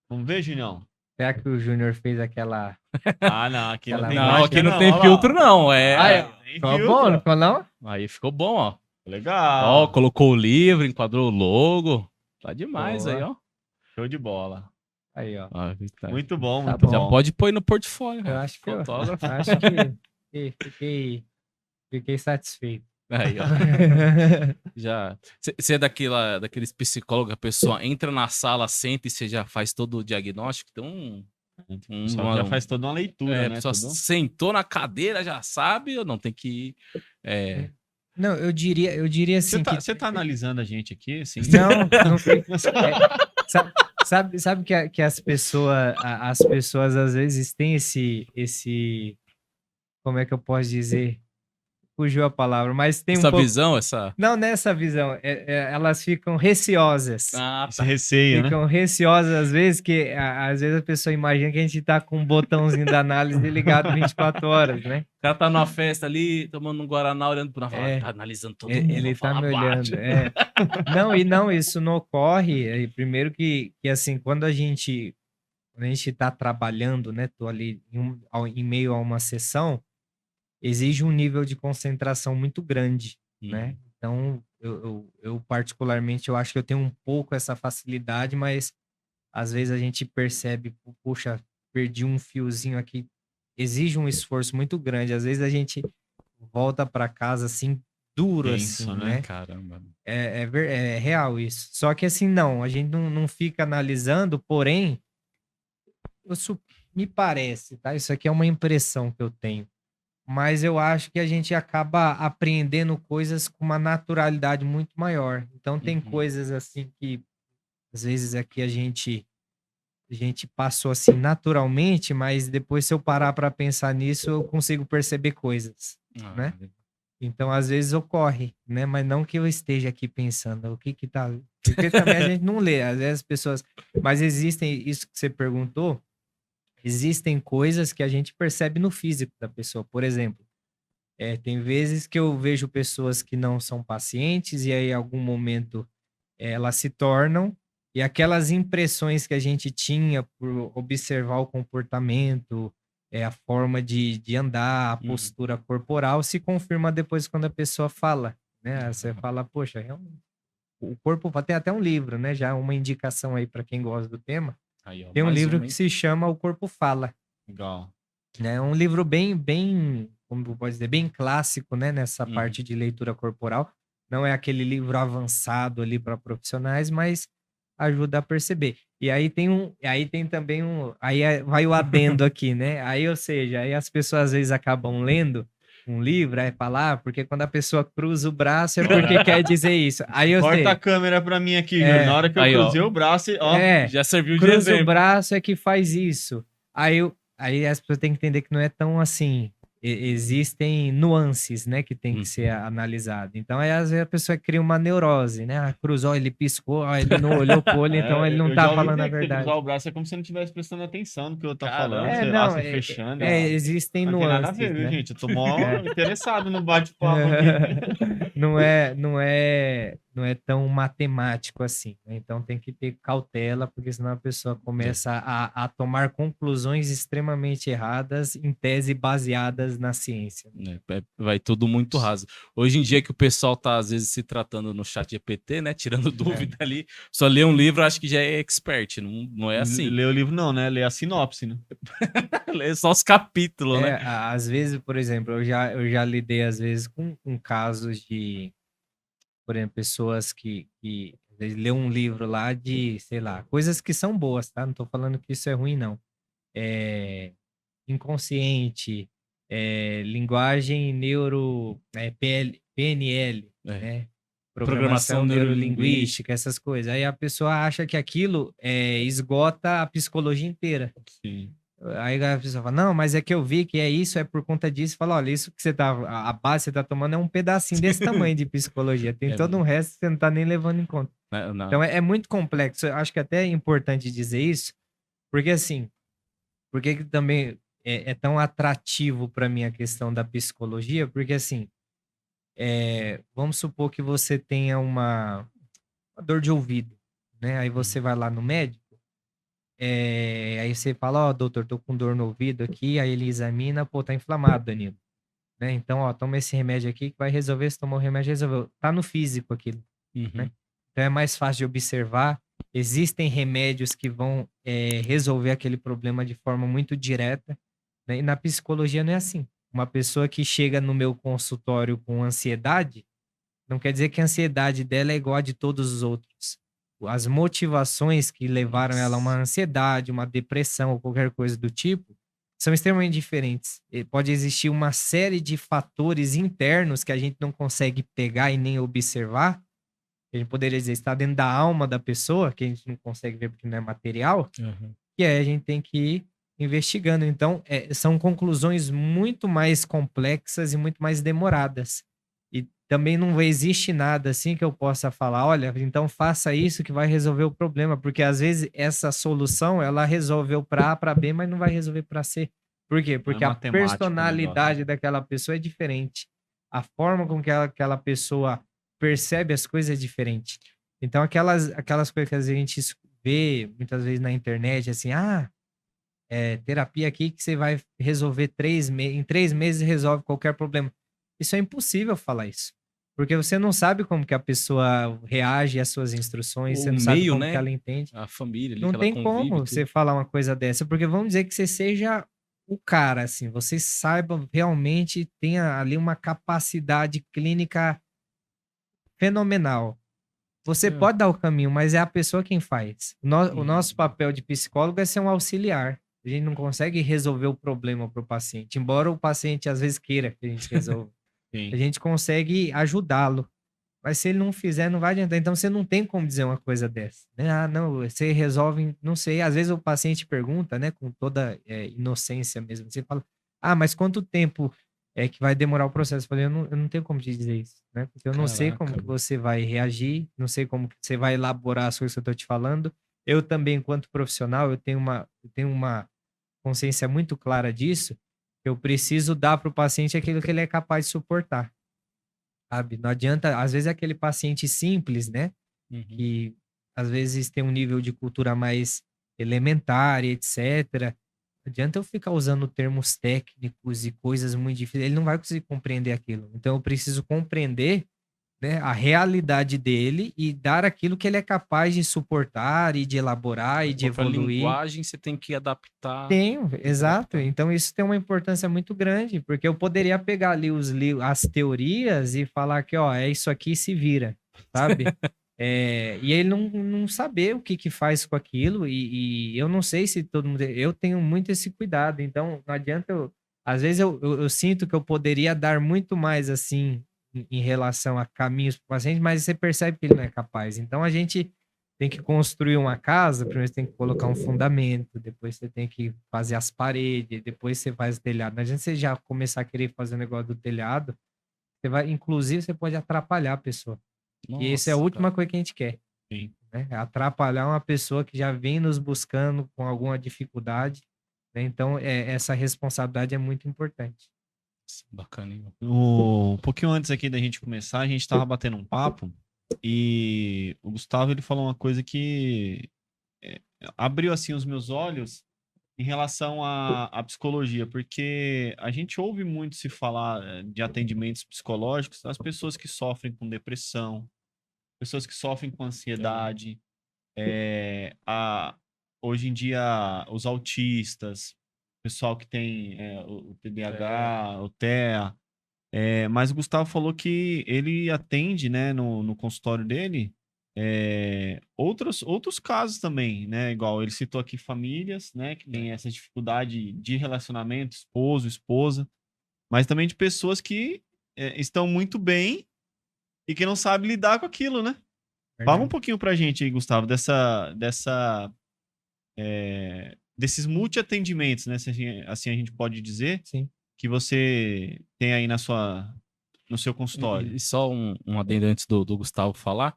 Vamos ver, Junião? Será que o Júnior fez aquela... Não, aqui não tem Não, aqui não tem filtro, não. Ficou bom, não ficou não? Aí ficou bom, ó. Legal. Ó, colocou o livro, enquadrou o logo. Tá demais aí, ó. Show de bola. Aí, ó. Muito bom, Tá muito bom. bom. Já pode pôr no portfólio. Eu acho que fotógrafo. acho que fiquei satisfeito. Aí, ó. Já. Você é daqueles psicólogos, a pessoa entra na sala, senta e você já faz todo o diagnóstico. Então, já faz toda uma leitura, a né? pessoa sentou na cadeira, já sabe, ou não tem que ir. Não, eu diria assim. Você tá analisando a gente aqui, assim? Não fica. Sabe que as pessoas às vezes têm esse. Como é que eu posso dizer? Fugiu a palavra, mas tem essa um pouco... visão, Não, nessa visão. Elas ficam receosas. Esse receio, ficam receosas às vezes, que às vezes a pessoa imagina que a gente tá com um botãozinho da análise ligado 24 horas, né? O cara tá numa festa ali, tomando um Guaraná, olhando pro nada, tá analisando todo mundo. Ele tá me olhando. Não, isso não ocorre. Primeiro que assim, quando a gente tá trabalhando, né? Tô ali em meio a uma sessão, exige um nível de concentração muito grande, né? Então, eu particularmente, eu acho que eu tenho um pouco essa facilidade, mas às vezes a gente percebe, puxa, perdi um fiozinho aqui, exige um esforço muito grande. Às vezes a gente volta para casa assim, duro, tenso, assim, né? Caramba. É real isso. Só que assim, não, a gente não fica analisando, porém, me parece, tá? Isso aqui é uma impressão que eu tenho. Mas eu acho que a gente acaba apreendendo coisas com uma naturalidade muito maior. Então tem coisas assim que às vezes aqui a gente passou assim naturalmente, mas depois se eu parar para pensar nisso, eu consigo perceber coisas, né? Então às vezes ocorre, né? Mas não que eu esteja aqui pensando o que tá... Porque também a gente não lê, às vezes as pessoas... Mas existem, isso que você perguntou, existem coisas que a gente percebe no físico da pessoa. Por exemplo, tem vezes que eu vejo pessoas que não são pacientes e aí em algum momento elas se tornam, e aquelas impressões que a gente tinha por observar o comportamento, a forma de andar, a postura corporal, se confirma depois quando a pessoa fala, né? Você fala, poxa, realmente, o corpo... Tem até um livro, né? Já uma indicação aí para quem gosta do tema. Aí, ó, tem um livro que se chama O Corpo Fala. Legal. É um livro bem, como pode dizer, bem clássico, né? Nessa parte de leitura corporal. Não é aquele livro avançado ali para profissionais, mas ajuda a perceber. E aí tem também aí vai o adendo aqui, né? Aí, ou seja, aí as pessoas às vezes acabam lendo um livro, aí falar, porque quando a pessoa cruza o braço é porque quer dizer isso. Aí eu Corta a câmera pra mim aqui, Júnior. Na hora que eu cruzei o braço, já serviu de cruza exemplo. o braço é que faz isso. Aí as pessoas têm que entender que não é tão assim. Existem nuances, né, que tem que ser analisado. Então, aí às vezes a pessoa cria uma neurose, né? Cruzou, ele piscou, ele não olhou pro olho, então ele não tá falando a verdade. Cruzar o braço é como se você não estivesse prestando atenção no que eu tô falando. Você fechando. Existem nuances. Não tem nada a ver, viu, gente? Eu tô mó interessado no bate-papo aqui. Não é tão matemático assim, né? Então tem que ter cautela, porque senão a pessoa começa a tomar conclusões extremamente erradas, em tese baseadas na ciência. Vai tudo muito raso. Hoje em dia que o pessoal tá às vezes se tratando no chat GPT, né? Tirando dúvida ali, só lê um livro, acho que já é expert, não é assim. Lê o livro não, né? Lê a sinopse, né? Lê só os capítulos, né? Às vezes, por exemplo, eu já lidei às vezes com casos de, por exemplo, pessoas que lê um livro lá de, sei lá, coisas que são boas, tá? Não tô falando que isso é ruim, não. Inconsciente, linguagem PNL, né? Programação neurolinguística, essas coisas. Aí a pessoa acha que aquilo esgota a psicologia inteira. Sim. Aí a pessoa fala, não, mas é que eu vi que isso é por conta disso. Fala, olha, isso que você a base que você tá tomando é um pedacinho desse tamanho de psicologia. Tem todo um resto que você não tá nem levando em conta. Então é muito complexo. Eu acho que até é importante dizer isso, porque assim, porque que também é tão atrativo para mim a questão da psicologia, porque assim, vamos supor que você tenha uma dor de ouvido, né? Aí você vai lá no médico, aí você fala, ó, doutor, tô com dor no ouvido aqui, aí ele examina, pô, tá inflamado, Danilo, né? Então, ó, toma esse remédio aqui que vai resolver, se tomar o remédio, resolveu. Tá no físico aquilo, né? Então é mais fácil de observar. Existem remédios que vão resolver aquele problema de forma muito direta, né? E na psicologia não é assim. Uma pessoa que chega no meu consultório com ansiedade, não quer dizer que a ansiedade dela é igual a de todos os outros. As motivações que levaram ela a uma ansiedade, uma depressão ou qualquer coisa do tipo, são extremamente diferentes. E pode existir uma série de fatores internos que a gente não consegue pegar e nem observar. A gente poderia dizer, está dentro da alma da pessoa, que a gente não consegue ver porque não é material, e aí a gente tem que ir investigando. Então, são conclusões muito mais complexas e muito mais demoradas. E também não existe nada assim que eu possa falar, olha, então faça isso que vai resolver o problema, porque às vezes essa solução, ela resolveu para A, para B, mas não vai resolver para C. Por quê? Porque a personalidade daquela pessoa é diferente. A forma com que aquela pessoa percebe as coisas é diferente. Então, aquelas coisas que a gente vê muitas vezes na internet, assim, terapia aqui que você vai resolver em 3 meses resolve qualquer problema. Isso é impossível falar isso. Porque você não sabe como que a pessoa reage às suas instruções, você não sabe como que ela entende. A família ali Não que ela tem convive, como tudo. você falar uma coisa dessa, porque vamos dizer que você seja o cara, assim, você saiba realmente, tenha ali uma capacidade clínica fenomenal. Você pode dar o caminho, mas é a pessoa quem faz. O nosso papel de psicólogo é ser um auxiliar. A gente não consegue resolver o problema para o paciente, embora o paciente às vezes queira que a gente resolva. A gente consegue ajudá-lo, mas se ele não fizer, não vai adiantar. Então você não tem como dizer uma coisa dessa, né? Ah, não, você resolve, não sei. Às vezes o paciente pergunta, né, com toda inocência mesmo. Você fala, mas quanto tempo é que vai demorar o processo? Eu falei, eu não tenho como te dizer isso, né? Porque eu não sei como que você vai reagir, não sei como que você vai elaborar as coisas que eu tô te falando. Eu também, enquanto profissional, eu tenho uma consciência muito clara disso. Eu preciso dar para o paciente aquilo que ele é capaz de suportar, sabe? Não adianta, às vezes é aquele paciente simples, né? Que às vezes tem um nível de cultura mais elementar e etc. Não adianta eu ficar usando termos técnicos e coisas muito difíceis, ele não vai conseguir compreender aquilo. Então eu preciso compreender, né, a realidade dele e dar aquilo que ele é capaz de suportar e de elaborar e de A evoluir. linguagem você tem que adaptar. Tenho, exato. Então isso tem uma importância muito grande, porque eu poderia pegar ali as teorias e falar que, ó, é isso aqui, se vira, sabe? E ele não saber o que faz com aquilo, e eu não sei se todo mundo. Eu tenho muito esse cuidado, então não adianta às vezes eu sinto que eu poderia dar muito mais assim em relação a caminhos para o paciente, mas você percebe que ele não é capaz. Então a gente tem que construir uma casa, primeiro você tem que colocar um fundamento, depois você tem que fazer as paredes, depois você faz o telhado. Não adianta você já começar a querer fazer o negócio do telhado, inclusive você pode atrapalhar a pessoa. E essa é a última coisa que a gente quer. Sim. Né? Atrapalhar uma pessoa que já vem nos buscando com alguma dificuldade. Né? Então, essa responsabilidade é muito importante. Bacana, hein? Um pouquinho antes aqui da gente começar, a gente estava batendo um papo e o Gustavo ele falou uma coisa que abriu assim os meus olhos em relação à psicologia, porque a gente ouve muito se falar de atendimentos psicológicos das pessoas que sofrem com depressão, pessoas que sofrem com ansiedade, hoje em dia os autistas, pessoal que tem o TDAH, o TEA, mas o Gustavo falou que ele atende, né, no consultório dele, outros casos também, né? Igual ele citou aqui famílias, né, que tem essa dificuldade de relacionamento, esposo, esposa, mas também de pessoas que estão muito bem e que não sabem lidar com aquilo, né? Fala um pouquinho pra gente aí, Gustavo, desses multi-atendimentos, né? Se assim a gente pode dizer. Sim. Que você tem aí no seu consultório. E só um adendo antes do Gustavo falar.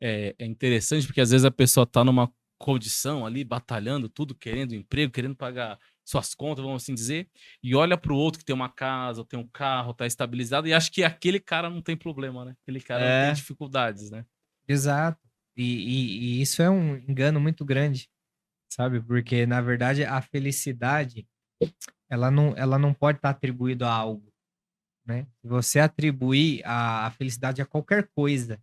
é interessante, porque às vezes a pessoa tá numa condição ali, batalhando tudo, querendo emprego, querendo pagar suas contas, vamos assim dizer, e olha pro outro que tem uma casa, tem um carro, tá estabilizado, e acha que aquele cara não tem problema, né? Aquele cara não tem dificuldades, né? Exato. E isso é um engano muito grande, sabe? Porque, na verdade, a felicidade, ela não pode estar atribuída a algo, né? Se você atribuir a felicidade a qualquer coisa,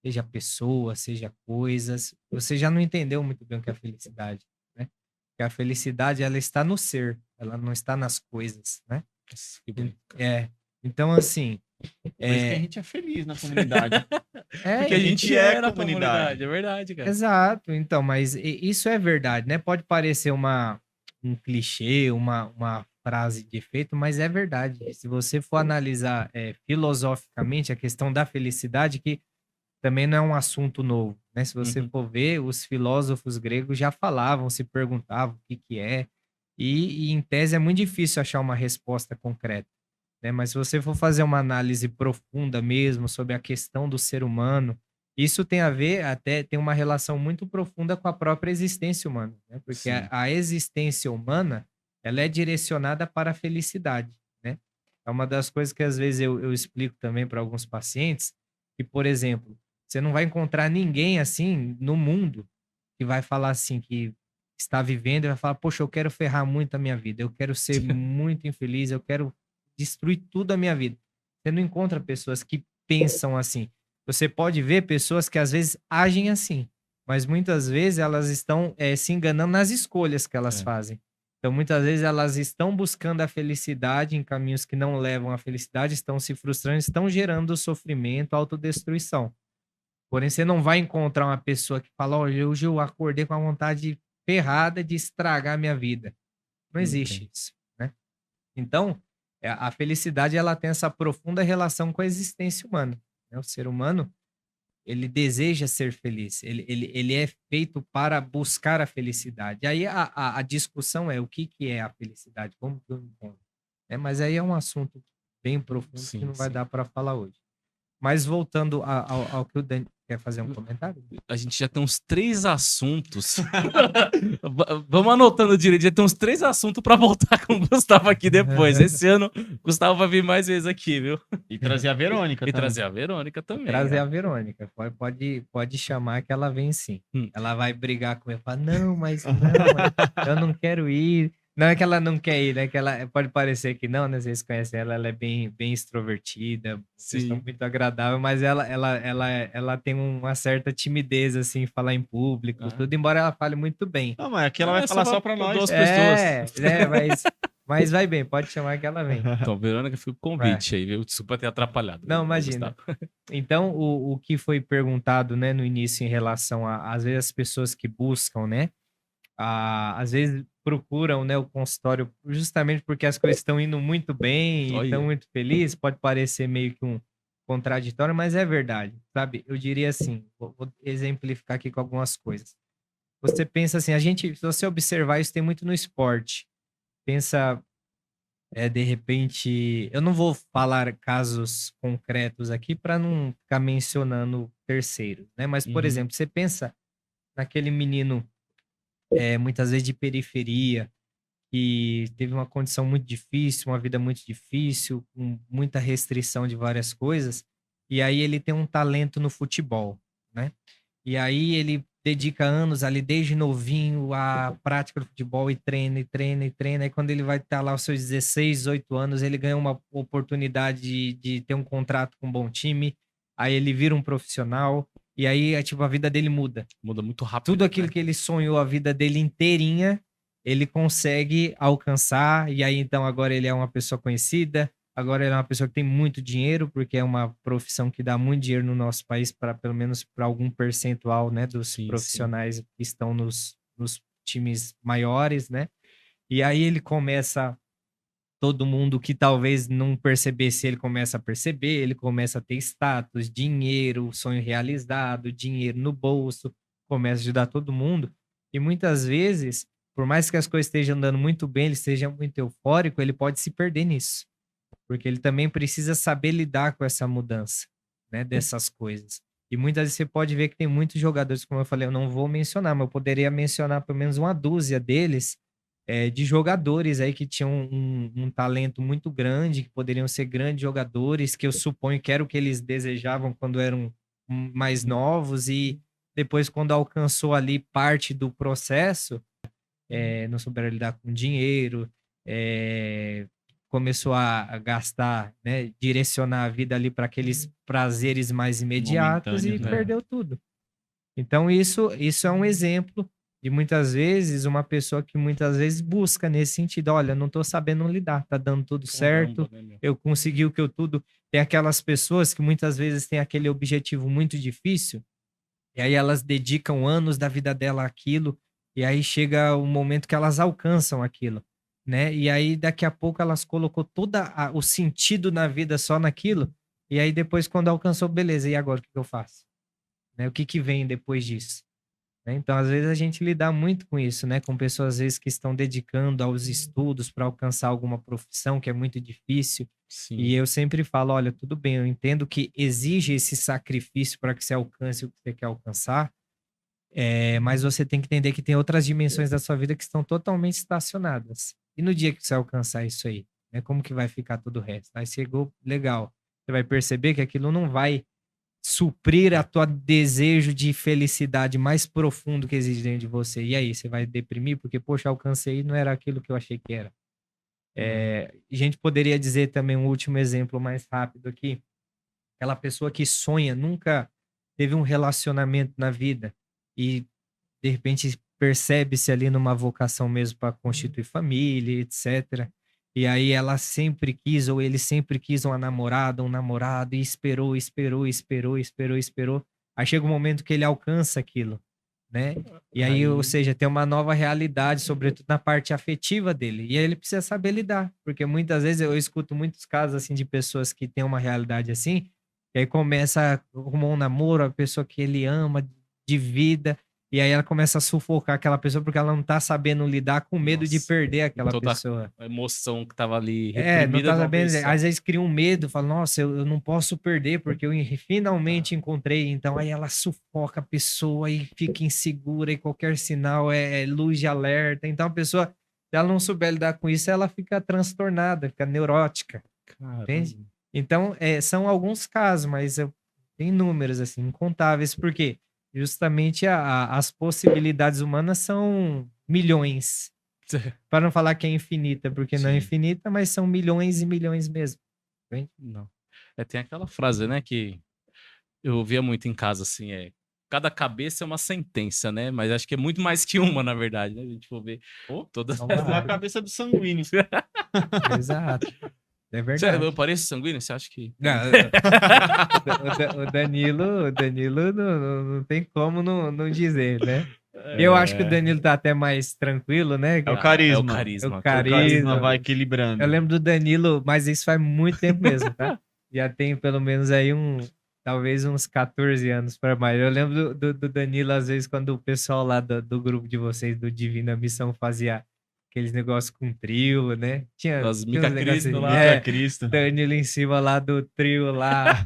seja pessoa, seja coisas, você já não entendeu muito bem o que é a felicidade, né? Porque a felicidade, ela está no ser, ela não está nas coisas, né? Então, assim... Por isso que a gente é feliz na comunidade. Porque a gente é na comunidade, é verdade, cara. Exato, então, mas isso é verdade, né? Pode parecer um clichê, uma frase de efeito, mas é verdade. Se você for analisar filosoficamente a questão da felicidade, que também não é um assunto novo, né? Se você for ver, os filósofos gregos já falavam, se perguntavam o que é, e em tese é muito difícil achar uma resposta concreta, né? Mas se você for fazer uma análise profunda mesmo sobre a questão do ser humano, isso tem a ver, até tem uma relação muito profunda com a própria existência humana, né? Porque a existência humana, ela é direcionada para a felicidade, né? É uma das coisas que às vezes eu explico também para alguns pacientes, que, por exemplo, você não vai encontrar ninguém assim no mundo que vai falar assim, que está vivendo e vai falar, poxa, eu quero ferrar muito a minha vida, eu quero ser muito infeliz, eu quero destruir tudo a minha vida. Você não encontra pessoas que pensam assim. Você pode ver pessoas que às vezes agem assim, mas muitas vezes elas estão se enganando nas escolhas que elas fazem. Então, muitas vezes elas estão buscando a felicidade em caminhos que não levam à felicidade, estão se frustrando, estão gerando sofrimento, autodestruição. Porém, você não vai encontrar uma pessoa que fala, hoje eu acordei com a vontade ferrada de estragar a minha vida. Não existe isso, né? Então, a felicidade, ela tem essa profunda relação com a existência humana, né? O ser humano, ele deseja ser feliz, ele é feito para buscar a felicidade. Aí a discussão é o que é a felicidade, como que eu encontro, né? Mas aí é um assunto bem profundo que não vai dar para falar hoje. Mas voltando ao que o Dani... Quer fazer um comentário? A gente já tem uns 3 assuntos. Vamos anotando direito. Já tem uns 3 assuntos para voltar com o Gustavo aqui depois. Esse ano, o Gustavo vai vir mais vezes aqui, viu? E trazer a Verônica também. Trazer a Verônica também. Trazer a Verônica. Pode chamar que ela vem sim. Ela vai brigar comigo. Falar, não, mas eu não quero ir. Não é que ela não quer ir, né? Que ela pode parecer que não, né? Vocês conhecem ela, ela é bem extrovertida, vocês estão muito agradável, mas ela tem uma certa timidez, assim, em falar em público, tudo, embora ela fale muito bem. Não, mas aqui ela vai falar só pra nós. 2 pessoas. Mas vai bem, pode chamar que ela vem. Então, Verônica, fica o convite aí, viu? Desculpa ter atrapalhado. Não, imagina. Então, o que foi perguntado, né, no início em relação às vezes, as pessoas que buscam, né, às vezes procuram, né, o consultório justamente porque as coisas estão indo muito bem e estão muito felizes, pode parecer meio que um contraditório, mas é verdade, sabe? Eu diria assim, vou exemplificar aqui com algumas coisas. Você pensa assim, se você observar isso tem muito no esporte, pensa, de repente, eu não vou falar casos concretos aqui para não ficar mencionando terceiros, né? Mas, por exemplo, você pensa naquele menino muitas vezes de periferia, que teve uma condição muito difícil, uma vida muito difícil, com muita restrição de várias coisas, e aí ele tem um talento no futebol, né? E aí ele dedica anos ali, desde novinho, à prática do futebol e treina, e treina, e treina, e quando ele vai estar lá aos seus 16, 18 anos, ele ganha uma oportunidade de ter um contrato com um bom time, aí ele vira um profissional, e aí, tipo, a vida dele muda. Muda muito rápido. Tudo aquilo que ele sonhou a vida dele inteirinha, ele consegue alcançar, e aí então agora ele é uma pessoa conhecida, agora ele é uma pessoa que tem muito dinheiro, porque é uma profissão que dá muito dinheiro no nosso país, para pelo menos para algum percentual, né, dos profissionais que estão nos times maiores, né? E aí ele começa... Todo mundo que talvez não percebesse, ele começa a perceber, ele começa a ter status, dinheiro, sonho realizado, dinheiro no bolso, começa a ajudar todo mundo. E muitas vezes, por mais que as coisas estejam andando muito bem, ele esteja muito eufórico, ele pode se perder nisso. Porque ele também precisa saber lidar com essa mudança, né, dessas coisas. E muitas vezes você pode ver que tem muitos jogadores, como eu falei, eu não vou mencionar, mas eu poderia mencionar pelo menos uma dúzia deles, de jogadores aí que tinham um talento muito grande, que poderiam ser grandes jogadores, que eu suponho que era o que eles desejavam quando eram mais novos, e depois, quando alcançou ali parte do processo, não souberam lidar com dinheiro, começou a gastar, né, direcionar a vida ali para aqueles prazeres mais imediatos e Momentâneos, né? perdeu tudo. Então, isso é um exemplo de muitas vezes uma pessoa que muitas vezes busca nesse sentido: olha, não estou sabendo lidar, tá dando tudo certo, Caramba, né, meu? eu consegui o que eu tudo. Tem aquelas pessoas que muitas vezes têm aquele objetivo muito difícil, e aí elas dedicam anos da vida dela àquilo, e aí chega o momento que elas alcançam aquilo, né? E aí daqui a pouco elas colocou toda o sentido na vida só naquilo, e aí depois, quando alcançou, beleza, e agora o que que eu faço? Né? O que que vem depois disso? Né? Então, às vezes a gente lida muito com isso, né? Com pessoas às vezes que estão dedicando aos estudos para alcançar alguma profissão que é muito difícil. Sim. E eu sempre falo, olha, tudo bem, eu entendo que exige esse sacrifício para que você alcance o que você quer alcançar, mas você tem que entender que tem outras dimensões da sua vida que estão totalmente estacionadas. E no dia que você alcançar isso aí, né? Como que vai ficar todo o resto? Aí chegou, legal. Você vai perceber que aquilo não vai suprir a tua desejo de felicidade mais profundo que existe dentro de você. E aí, você vai deprimir porque, poxa, alcancei e não era aquilo que eu achei que era. A gente poderia dizer também um último exemplo mais rápido aqui. Aquela pessoa que sonha, nunca teve um relacionamento na vida e, de repente, percebe-se ali numa vocação mesmo para constituir família, etc. E aí ela sempre quis, ou ele sempre quis uma namorada, um namorado, e esperou, esperou, esperou, esperou, esperou. Aí chega um momento que ele alcança aquilo, né? E aí, ou seja, tem uma nova realidade, sobretudo na parte afetiva dele. E aí ele precisa saber lidar, porque muitas vezes eu escuto muitos casos assim de pessoas que têm uma realidade assim, e aí começa a arrumar um namoro, a pessoa que ele ama de vida, e aí ela começa a sufocar aquela pessoa porque ela não tá sabendo lidar com medo de Nossa, perder aquela toda pessoa. a emoção que tava ali Não reprimida tá de uma sabendo. vez só. Às vezes cria um medo, fala, nossa, eu não posso perder porque eu finalmente encontrei. Então aí ela sufoca a pessoa e fica insegura, e qualquer sinal é luz de alerta. Então a pessoa, se ela não souber lidar com isso, ela fica transtornada, fica neurótica, entende? Caramba. Então, são alguns casos, mas tem números, assim, incontáveis, porque justamente as possibilidades humanas são milhões. Para não falar que é infinita, porque não é Sim. infinita, mas são milhões e milhões mesmo. Entende? Não. Tem aquela frase, né, que eu ouvia muito em casa, assim, cada cabeça é uma sentença, né? Mas acho que é muito mais que uma, na verdade, né? A gente for ver todas. São Na vários. cabeça do sanguíneo. Exato. É Eu verdade. pareço sanguíneo? Você acha que... Não, o Danilo não tem como não dizer, né? Eu acho que o Danilo tá até mais tranquilo, né? É o carisma. É o É carisma. o O carisma carisma. vai equilibrando. Eu lembro do Danilo, mas isso faz muito tempo mesmo, tá? Já tem pelo menos aí talvez uns 14 anos para mais. Eu lembro do Danilo, às vezes, quando o pessoal lá do grupo de vocês, do Divina Missão, fazia aqueles negócios com trio, né? Tinha As uns Mica negócios Cristo assim, lá. Mica Cristo. Danilo em cima lá do trio lá,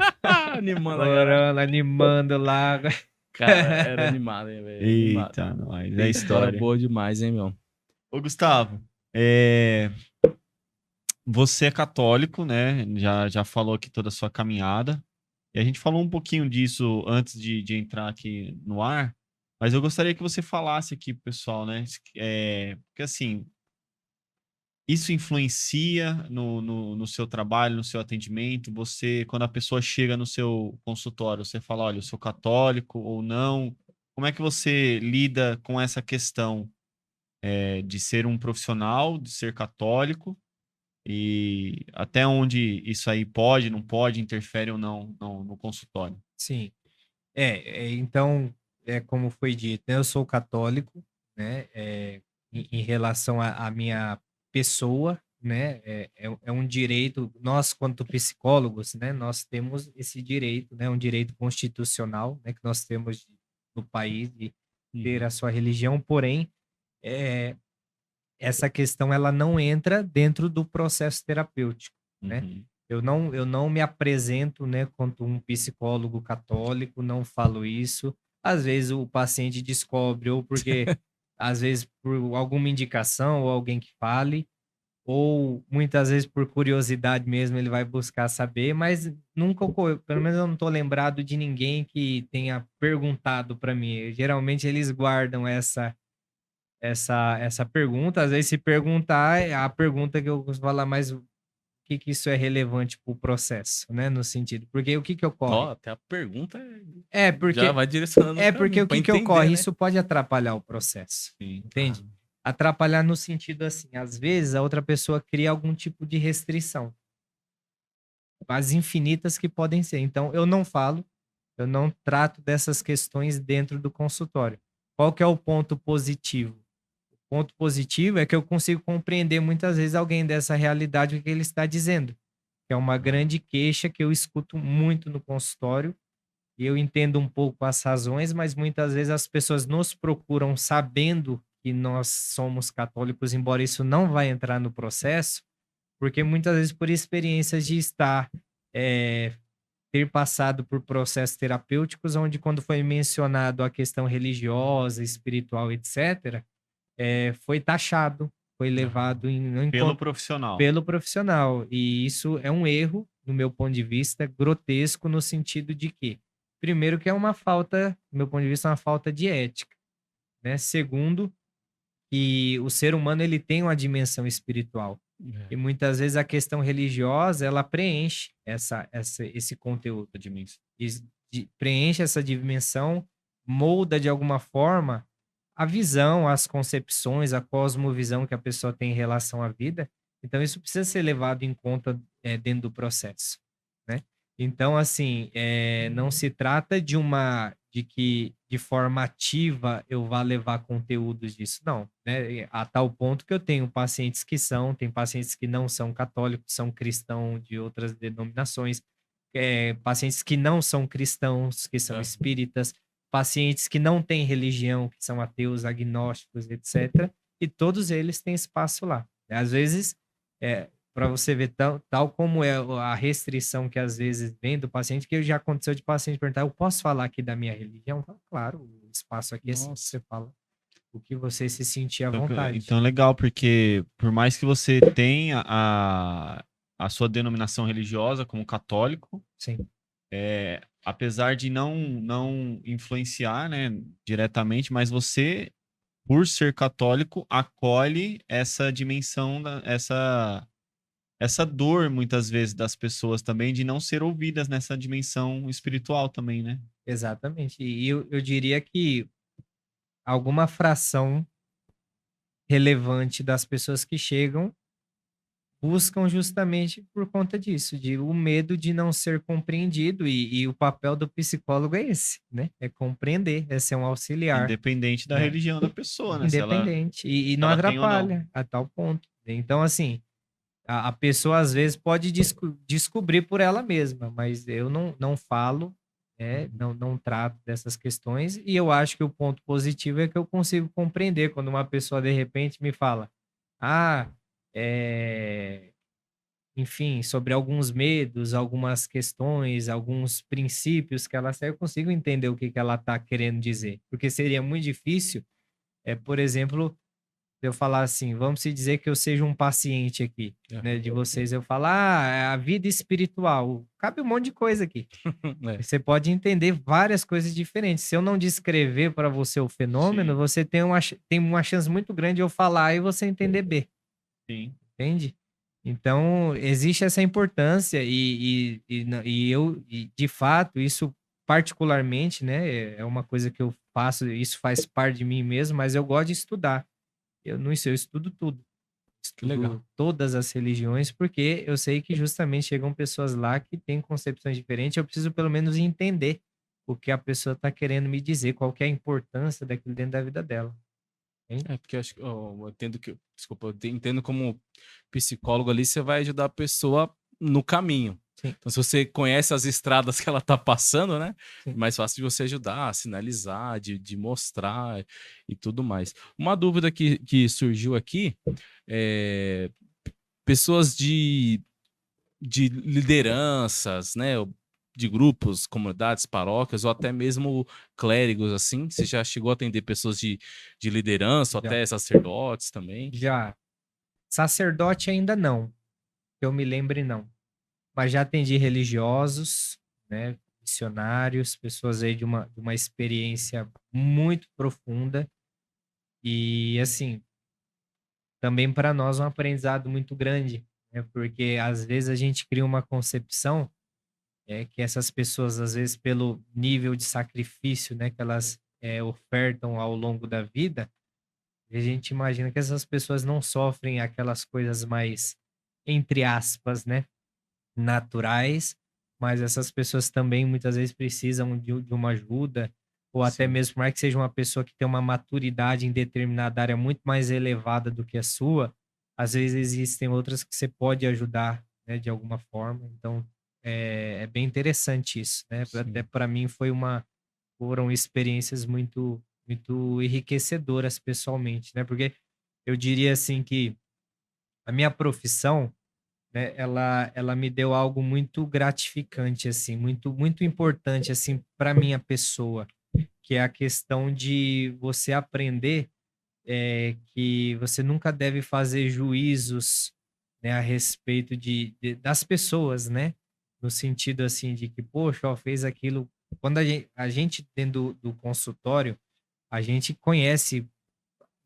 Animando a galera. orando, animando lá. Cara, era animado, hein, velho? Animado. Eita, nós. Tem É história. boa demais, hein, meu? Ô, Gustavo, você é católico, né? Já falou aqui toda a sua caminhada. E a gente falou um pouquinho disso antes de entrar aqui no ar, mas eu gostaria que você falasse aqui pro pessoal, né? Porque assim, isso influencia no seu trabalho, no seu atendimento? Você, quando a pessoa chega no seu consultório, você fala, olha, eu sou católico ou não? Como é que você lida com essa questão de ser um profissional, de ser católico? E até onde isso aí pode, não pode, interfere ou não no consultório? Sim. Então, como foi dito, né, eu sou católico, né? Em relação à minha pessoa, né? É um direito, nós, quanto psicólogos, né? Nós temos esse direito, né? Um direito constitucional, né? Que nós temos no país de ter a sua religião, porém, é, essa questão ela não entra dentro do processo terapêutico, né? Uhum. Eu não me apresento, né, quanto um psicólogo católico, não falo isso. Às vezes o paciente descobre, ou porque, às vezes, por alguma indicação ou alguém que fale, ou muitas vezes por curiosidade mesmo ele vai buscar saber, mas nunca ocorreu, pelo menos eu não estou lembrado de ninguém que tenha perguntado para mim. Geralmente eles guardam essa pergunta, às vezes se perguntar, é a pergunta que eu costumo falar, mas o que isso é relevante para o processo, né, no sentido, porque o que ocorre? Ó, até a pergunta É, já porque vai direcionando o porque caminho o para que entender, ocorre? né? Isso pode atrapalhar o processo, Sim. entende? Atrapalhar no sentido assim, às vezes a outra pessoa cria algum tipo de restrição, as infinitas que podem ser. Então eu não falo, eu não trato dessas questões dentro do consultório. Qual que é o ponto positivo? O ponto positivo é que eu consigo compreender muitas vezes alguém dessa realidade, o que ele está dizendo, que é uma grande queixa que eu escuto muito no consultório. E eu entendo um pouco as razões, mas muitas vezes as pessoas nos procuram sabendo que nós somos católicos, embora isso não vai entrar no processo, porque muitas vezes por experiências de estar, eh, ter passado por processos terapêuticos, onde quando foi mencionado a questão religiosa, espiritual, etc., foi taxado, foi levado em Pelo conta profissional. pelo profissional. E isso é um erro, no meu ponto de vista, grotesco no sentido de que, primeiro, que é uma falta, do meu ponto de vista, uma falta de ética, né? Segundo, que o ser humano ele tem uma dimensão espiritual. E É, muitas vezes a questão religiosa, ela preenche esse conteúdo. Preenche essa dimensão, molda de alguma forma a visão, as concepções, a cosmovisão que a pessoa tem em relação à vida. Então, isso precisa ser levado em conta dentro do processo, né? Então, assim, não se trata de que de forma ativa eu vá levar conteúdos disso, não, né? A tal ponto que eu tenho pacientes tem pacientes que não são católicos, são cristãos de outras denominações, pacientes que não são cristãos, que são é. espíritas, pacientes que não têm religião, que são ateus, agnósticos, etc. E todos eles têm espaço lá. Às vezes, para você ver tal como é a restrição que às vezes vem do paciente, que já aconteceu de paciente perguntar, eu posso falar aqui da minha religião? Eu falo, claro, o espaço aqui é assim, Nossa. você fala o que você se sentir à Então, vontade. então, legal, porque por mais que você tenha a sua denominação religiosa como católico, Sim, apesar de não influenciar, né, diretamente, mas você, por ser católico, acolhe essa dimensão, essa dor, muitas vezes, das pessoas também, de não ser ouvidas nessa dimensão espiritual também, né? exatamente. E eu diria que alguma fração relevante das pessoas que chegam buscam justamente por conta disso, de o medo de não ser compreendido, e o papel do psicólogo é esse, né? É compreender, é ser um auxiliar, Independente da né? religião da pessoa, né? Se Independente, e não ela tem ou não. atrapalha a tal ponto. Então, assim, a pessoa às vezes pode descobrir por ela mesma, mas eu não falo, não trato dessas questões, e eu acho que o ponto positivo é que eu consigo compreender quando uma pessoa de repente me fala, ah, é, enfim, sobre alguns medos, algumas questões, alguns princípios que ela segue, eu consigo entender o que que ela está querendo dizer. Porque seria muito difícil, por exemplo, eu falar assim, vamos se dizer que eu seja um paciente aqui, né, de vocês, eu falar, a vida espiritual, cabe um monte de coisa aqui. É. Você pode entender várias coisas diferentes. Se eu não descrever para você o fenômeno, Sim, você tem uma chance muito grande de eu falar e você entender B. sim. Entende? Então, existe essa importância de fato, isso particularmente, né, é uma coisa que eu faço, isso faz parte de mim mesmo, mas eu gosto de estudar. Eu não sei, eu estudo tudo. Que legal. Estudo todas as religiões, porque eu sei que justamente chegam pessoas lá que têm concepções diferentes, eu preciso pelo menos entender o que a pessoa está querendo me dizer, qual que é a importância daquilo dentro da vida dela. Hein? É, porque eu acho que eu entendo que, desculpa, eu entendo como psicólogo ali, você vai ajudar a pessoa no caminho. Sim, Então, se você conhece as estradas que ela tá passando, né? É sim. mais fácil de você ajudar, sinalizar, de mostrar e tudo mais. Uma dúvida que surgiu aqui é pessoas de lideranças, né? De grupos, comunidades, paróquias, ou até mesmo clérigos, assim? Você já chegou a atender pessoas de liderança, ou Já. até sacerdotes também? Já. Sacerdote ainda não, que eu me lembre não. Mas já atendi religiosos, né? Missionários, pessoas aí de uma experiência muito profunda. E assim, também para nós um aprendizado muito grande, né? Porque às vezes a gente cria uma concepção que essas pessoas, às vezes, pelo nível de sacrifício, né, que elas ofertam ao longo da vida, a gente imagina que essas pessoas não sofrem aquelas coisas mais, entre aspas, né, naturais, mas essas pessoas também muitas vezes precisam de uma ajuda, ou até Sim. mesmo, por mais que seja uma pessoa que tem uma maturidade em determinada área muito mais elevada do que a sua, às vezes existem outras que você pode ajudar, né, de alguma forma. Então, é bem interessante isso, né? Até Sim. para mim foram experiências muito enriquecedoras pessoalmente, né? Porque eu diria assim que a minha profissão, né, ela me deu algo muito gratificante, assim, muito importante, assim, para minha pessoa, que é a questão de você aprender que você nunca deve fazer juízos, né, a respeito das pessoas, né? No sentido assim de que, poxa, ó, fez aquilo. Quando a gente dentro do consultório, a gente conhece,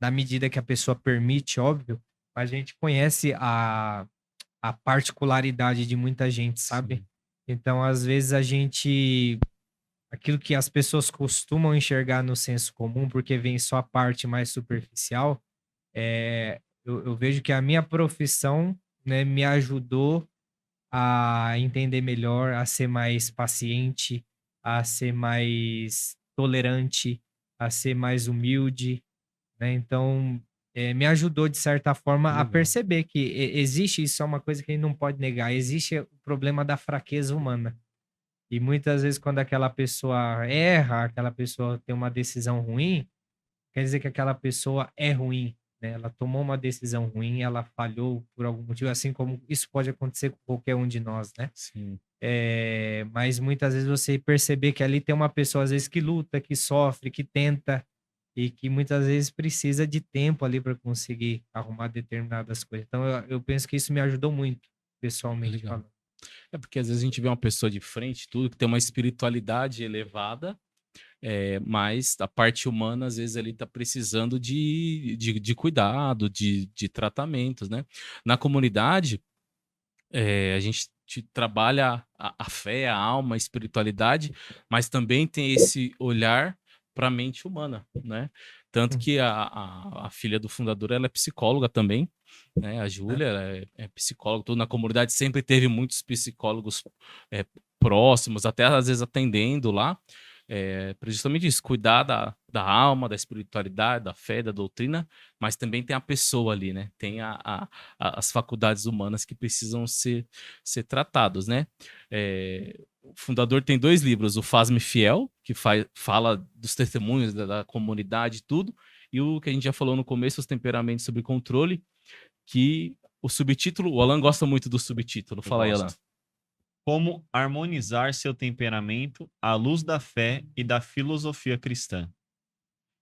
na medida que a pessoa permite, óbvio, a gente conhece a particularidade de muita gente, sabe? Sim. Então, às vezes, aquilo que as pessoas costumam enxergar no senso comum, porque vem só a parte mais superficial, eu vejo que a minha profissão, né, me ajudou a entender melhor, a ser mais paciente, a ser mais tolerante, a ser mais humilde, né? Então, me ajudou de certa forma a Legal. perceber que existe, isso é uma coisa que a gente não pode negar, existe o problema da fraqueza humana. E muitas vezes quando aquela pessoa erra, aquela pessoa tem uma decisão ruim, quer dizer que aquela pessoa é ruim, né? Ela tomou uma decisão ruim, ela falhou por algum motivo, assim como isso pode acontecer com qualquer um de nós, né? Sim. Mas muitas vezes você perceber que ali tem uma pessoa, às vezes, que luta, que sofre, que tenta, e que muitas vezes precisa de tempo ali para conseguir arrumar determinadas coisas. Então, eu penso que isso me ajudou muito, pessoalmente Legal. falando. É porque às vezes a gente vê uma pessoa de frente, tudo, que tem uma espiritualidade elevada, mas a parte humana, às vezes, ali tá precisando de cuidado, de tratamentos, né? Na comunidade, a gente trabalha a fé, a alma, a espiritualidade, mas também tem esse olhar para a mente humana, né? Tanto Hum, que a filha do fundador, ela é psicóloga também, né? A né? Júlia, ela é psicóloga, tudo na comunidade sempre teve muitos psicólogos é, próximos, até às vezes atendendo lá, para justamente isso, cuidar da alma, da espiritualidade, da fé, da doutrina, mas também tem a pessoa ali, né? Tem as faculdades humanas que precisam ser tratados, né? O fundador tem 2 livros, o Faz-me Fiel, que fala dos testemunhos da comunidade e tudo, e o que a gente já falou no começo, Os Temperamentos sob Controle, que o subtítulo, o Alan gosta muito do subtítulo. Eu Fala aí, Alan. gosto. Como harmonizar seu temperamento à luz da fé e da filosofia cristã.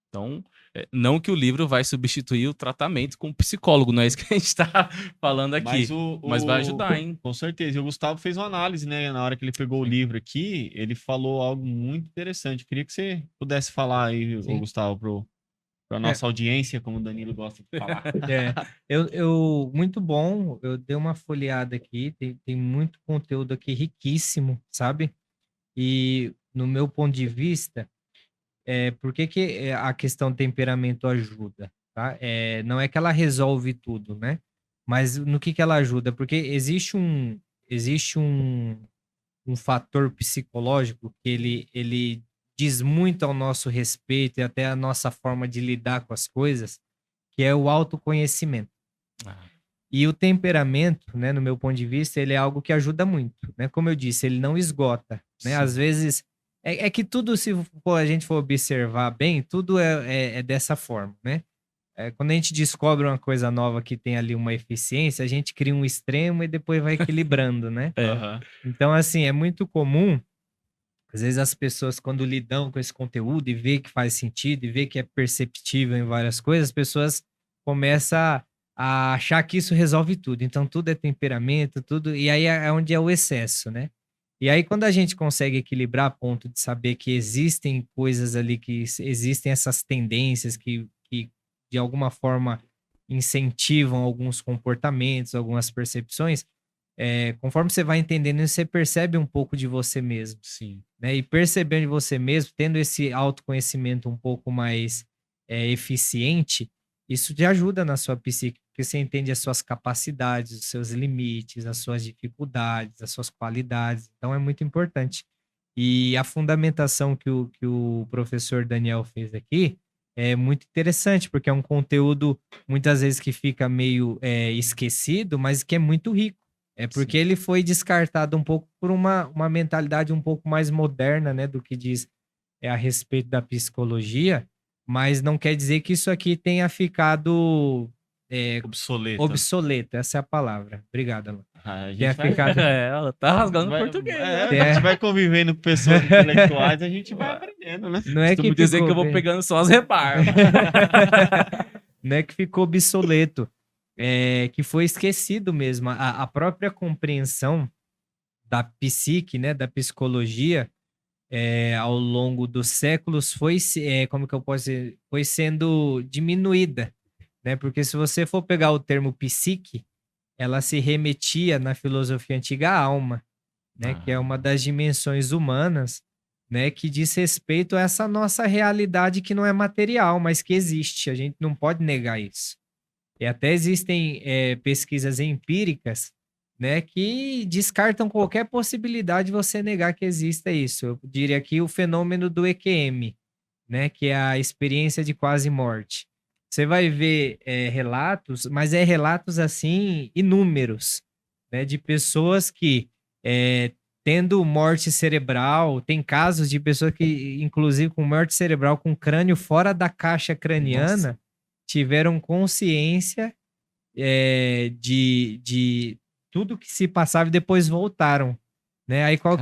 Então, não que o livro vai substituir o tratamento com o psicólogo, não é isso que a gente está falando Mas aqui, mas vai ajudar, hein? com certeza. E o Gustavo fez uma análise, né? Na hora que ele pegou o Sim. livro aqui, ele falou algo muito interessante. Eu queria que você pudesse falar aí, ô Sim. Gustavo, para É, nossa audiência, como o Danilo gosta de falar. muito bom, eu dei uma folheada aqui, tem muito conteúdo aqui riquíssimo, sabe? E no meu ponto de vista, por que que a questão temperamento ajuda, tá? Não é que ela resolve tudo, né? Mas no que ela ajuda? Porque existe um fator psicológico que ele diz muito ao nosso respeito e até a nossa forma de lidar com as coisas, que é o autoconhecimento. Ah, E o temperamento, né, no meu ponto de vista, ele é algo que ajuda muito, né? Como eu disse, ele não esgota, né? Às sim, vezes é que tudo, se a gente for observar bem, tudo é dessa forma, né? quando a gente descobre uma coisa nova que tem ali uma eficiência, a gente cria um extremo e depois vai equilibrando, né? Então, assim, é muito comum, às vezes as pessoas, quando lidam com esse conteúdo e vê que faz sentido e vê que é perceptível em várias coisas, as pessoas começam a achar que isso resolve tudo. Então, tudo é temperamento, tudo. E aí é onde é o excesso, né? E aí, quando a gente consegue equilibrar a ponto de saber que existem coisas ali, que existem essas tendências que de alguma forma incentivam alguns comportamentos, algumas percepções, conforme você vai entendendo isso, você percebe um pouco de você mesmo. Sim. Né? E percebendo de você mesmo, tendo esse autoconhecimento um pouco mais eficiente, isso te ajuda na sua psique, porque você entende as suas capacidades, os seus limites, as suas dificuldades, as suas qualidades. Então é muito importante. E a fundamentação que o professor Daniel fez aqui é muito interessante, porque é um conteúdo muitas vezes que fica meio esquecido, mas que é muito rico. É porque ele foi descartado um pouco por uma mentalidade um pouco mais moderna, né, do que diz a respeito da psicologia, mas não quer dizer que isso aqui tenha ficado obsoleto, essa é a palavra. Obrigado, Alan. A gente vai... ela tá rasgando português. A gente vai convivendo com pessoas intelectuais, a gente vai aprendendo, né? Não é que dizer que eu vou pegando só as rebarbas. Não é que ficou obsoleto. Que foi esquecido mesmo. A própria compreensão da psique, né, da psicologia, ao longo dos séculos foi, como que eu posso dizer, foi sendo diminuída, né? Porque se você for pegar o termo psique, ela se remetia na filosofia antiga à alma, né? Que é uma das dimensões humanas, né? Que diz respeito a essa nossa realidade que não é material, mas que existe. A gente não pode negar isso. E até existem pesquisas empíricas, né, que descartam qualquer possibilidade de você negar que exista isso. Eu diria aqui o fenômeno do EQM, né, que é a experiência de quase morte. Você vai ver relatos, mas relatos assim inúmeros, né, de pessoas que tendo morte cerebral, tem casos de pessoas que, inclusive com morte cerebral, com crânio fora da caixa craniana, nossa, tiveram consciência de tudo que se passava e depois voltaram, né? Aí qual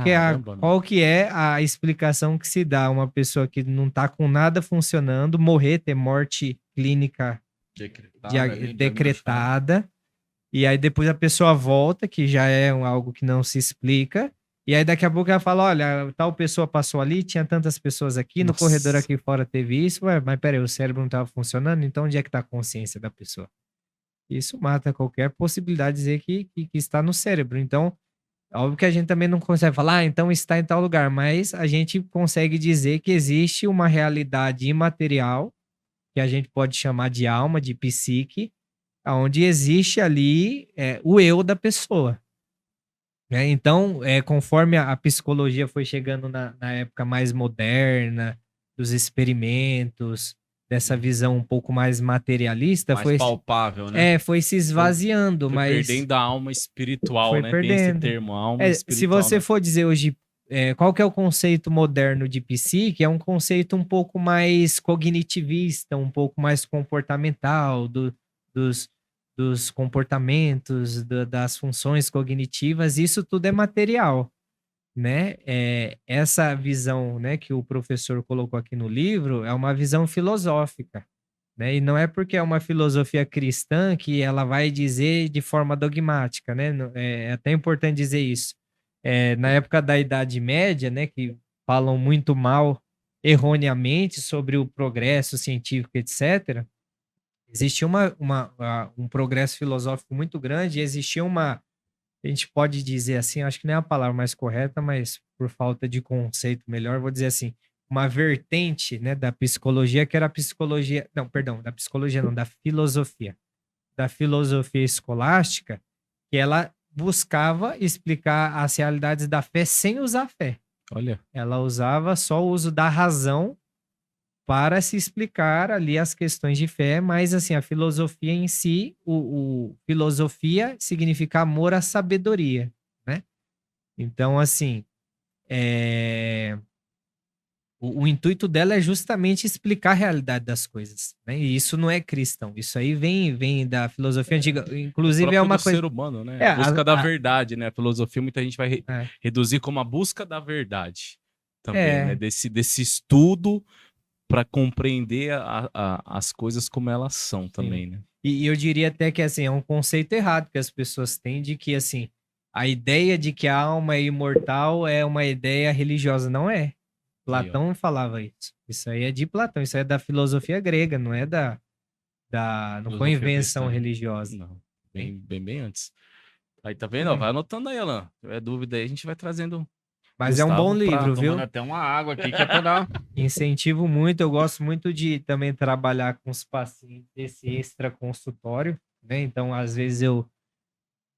que é a explicação que se dá? Uma pessoa que não tá com nada funcionando, morrer, ter morte clínica decretada, e aí depois a pessoa volta, que já é algo que não se explica, e aí daqui a pouco ela fala, olha, tal pessoa passou ali, tinha tantas pessoas aqui, no corredor aqui fora teve isso, ué, mas peraí, o cérebro não estava funcionando, então onde é que está a consciência da pessoa? Isso mata qualquer possibilidade de dizer que está no cérebro. Então, óbvio que a gente também não consegue falar, então está em tal lugar, mas a gente consegue dizer que existe uma realidade imaterial, que a gente pode chamar de alma, de psique, onde existe ali o eu da pessoa. Então, conforme a psicologia foi chegando na época mais moderna, dos experimentos, dessa visão um pouco mais materialista, mais palpável, né? Foi se esvaziando, foi mas perdendo a alma espiritual, foi né? perdendo. Tem esse termo, alma espiritual. Se você né? for dizer hoje qual que é o conceito moderno de psique, é um conceito um pouco mais cognitivista, um pouco mais comportamental, dos comportamentos, das funções cognitivas, isso tudo é material, né? Essa visão, né, que o professor colocou aqui no livro é uma visão filosófica, né? E não é porque é uma filosofia cristã que ela vai dizer de forma dogmática, né? É até importante dizer isso. Na época da Idade Média, né, que falam muito mal, erroneamente, sobre o progresso científico, etc., existia um progresso filosófico muito grande, e existia a gente pode dizer assim, acho que não é a palavra mais correta, mas por falta de conceito melhor, vou dizer assim, uma vertente, né, da psicologia, que era a psicologia, não, perdão, da psicologia não, da filosofia escolástica, que ela buscava explicar as realidades da fé sem usar a fé. Olha. Ela usava só o uso da razão para se explicar ali as questões de fé, mas assim, a filosofia em si, filosofia significa amor à sabedoria, né? Então, assim, O intuito dela é justamente explicar a realidade das coisas, né? E isso não é cristão. Isso aí vem da filosofia antiga. Inclusive é uma coisa... ser humano, né? É, A busca da verdade, né? A filosofia, muita gente vai é. reduzir como a busca da verdade também, né? É. Desse estudo para compreender as coisas como elas são também, né? E eu diria até que, assim, é um conceito errado que as pessoas têm de que, assim, a ideia de que a alma é imortal é uma ideia religiosa. Não é. Aí, ó. Platão falava isso. Isso aí é de Platão, isso aí é da filosofia grega, não é não foi Filosofia invenção cristã. religiosa. Não, bem antes. Aí, tá Muito vendo? Ó, bem. vai anotando aí, Alan. Se tiver dúvida aí, a gente vai trazendo Mas é um bom Gustavo pra livro, viu? Tomando até uma água aqui que é pra dar. Incentivo muito, eu gosto muito de também trabalhar com os pacientes esse extra consultório, né? Então, às vezes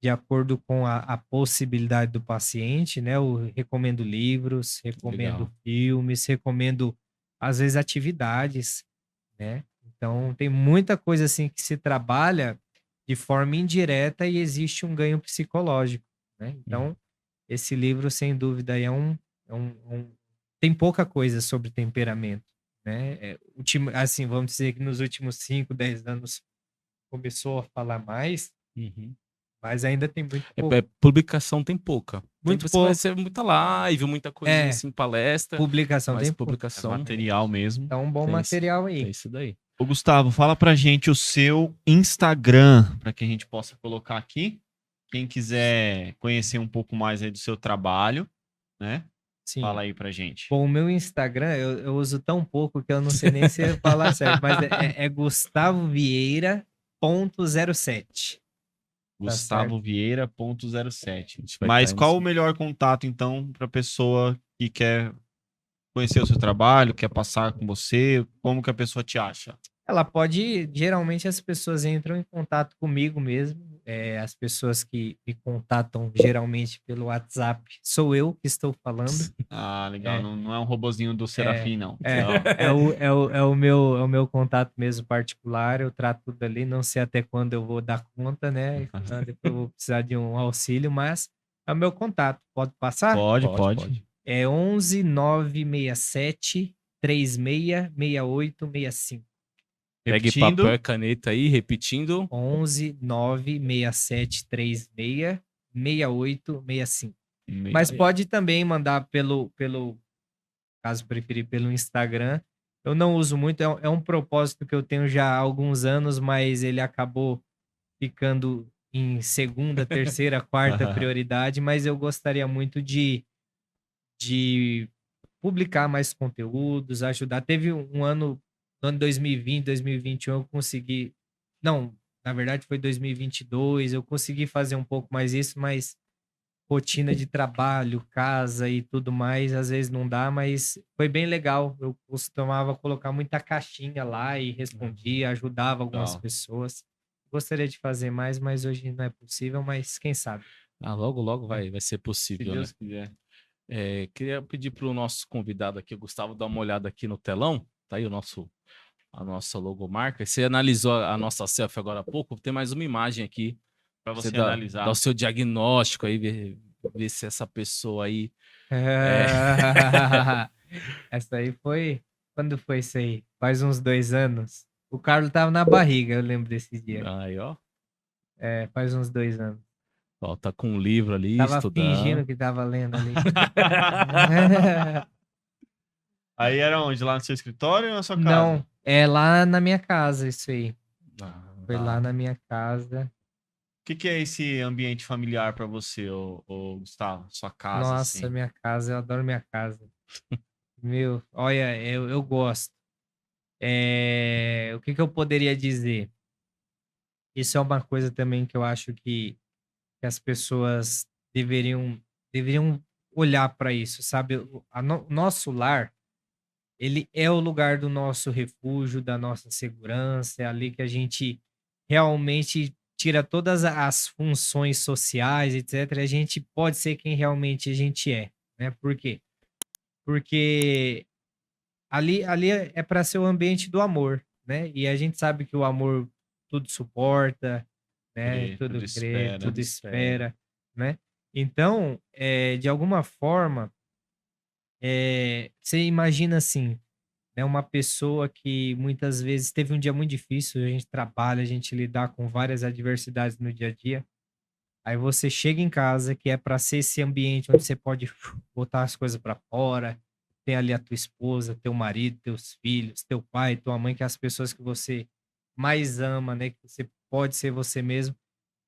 de acordo com a possibilidade do paciente, né? Eu recomendo livros, recomendo Legal. filmes, recomendo, às vezes, atividades, né? Então, tem muita coisa assim que se trabalha de forma indireta e existe um ganho psicológico, né? Então, esse livro, sem dúvida, aí é tem pouca coisa sobre temperamento, né? Assim, vamos dizer que nos últimos 5, 10 anos começou a falar mais, mas ainda tem muito pouco. Publicação tem pouca. Muito Você vai pouco. ser muita live, muita coisinha assim, palestra, Publicação mas tem pouco. publicação Material mesmo. Então, um bom tem material é aí. isso daí. Ô, Gustavo, fala pra gente o seu Instagram, para que a gente possa colocar aqui. Quem quiser conhecer um pouco mais aí do seu trabalho, né? Sim. Fala aí pra gente. Bom, o meu Instagram, eu uso tão pouco que eu não sei nem se eu falar certo, mas é Gustavo Vieira.07. Gustavo Vieira.07. vai Mas tá qual nisso. o melhor contato, então, para pessoa que quer conhecer o seu trabalho, quer passar com você? Como que a pessoa te acha? Ela pode, geralmente as pessoas entram em contato comigo mesmo, as pessoas que me contatam geralmente pelo WhatsApp, sou eu que estou falando. Ah, legal. É. Não é um robozinho do Serafim, não. É o meu contato mesmo particular, eu trato tudo ali, não sei até quando eu vou dar conta, né? Depois eu vou precisar de um auxílio, mas é o meu contato. Pode passar? Pode. É 11 967 36 68 65. Pegue Repetindo. papel e caneta aí, repetindo. 11 967 36 68 65. Mas pode também mandar caso preferir, pelo Instagram. Eu não uso muito, é um propósito que eu tenho já há alguns anos, mas ele acabou ficando em segunda, terceira, quarta prioridade, mas eu gostaria muito de publicar mais conteúdos, ajudar. Teve um ano, no ano 2020, 2021, eu consegui. Não, na verdade foi 2022, eu consegui fazer um pouco mais isso, mas rotina de trabalho, casa e tudo mais, às vezes não dá, mas foi bem legal. Eu costumava colocar muita caixinha lá e respondia, ajudava algumas Legal. pessoas. Gostaria de fazer mais, mas hoje não é possível, mas quem sabe? Logo vai ser Se possível, Deus né? quiser. Queria pedir para o nosso convidado aqui, o Gustavo, dar uma olhada aqui no telão. Tá aí a nossa logomarca. Você analisou a nossa selfie agora há pouco? Tem mais uma imagem aqui Para você você analisar. dar o seu diagnóstico aí, ver se essa pessoa aí. Essa aí foi. Quando foi isso aí? Faz uns 2 anos. O Carlos tava na barriga, eu lembro desse dia. Aí, ó. Faz uns 2 anos. Ó, tá com um livro ali, Tava estudando. fingindo que tava lendo ali. Aí era onde? Lá no seu escritório ou na sua casa? Não, é lá na minha casa isso aí. Foi tá. lá na minha casa. O que é esse ambiente familiar para você, ô Gustavo? Sua casa, Nossa, assim. minha casa, eu adoro minha casa. Meu, olha, eu gosto. O que eu poderia dizer? Isso é uma coisa também que eu acho que as pessoas deveriam olhar para isso, sabe? O nosso lar, ele é o lugar do nosso refúgio, da nossa segurança, é ali que a gente realmente tira todas as funções sociais, etc. A gente pode ser quem realmente a gente é, né? Por quê? Porque ali é para ser o ambiente do amor, né? E a gente sabe que o amor tudo suporta, né? Crê, Tudo tudo crê, espera. tudo espera, né? Então, de alguma forma, Você imagina assim, né, uma pessoa que muitas vezes teve um dia muito difícil, a gente trabalha, a gente lidar com várias adversidades no dia a dia. Aí você chega em casa, que é para ser esse ambiente onde você pode botar as coisas para fora, tem ali a tua esposa, teu marido, teus filhos, teu pai, tua mãe, que é as pessoas que você mais ama, né? Que você pode ser você mesmo.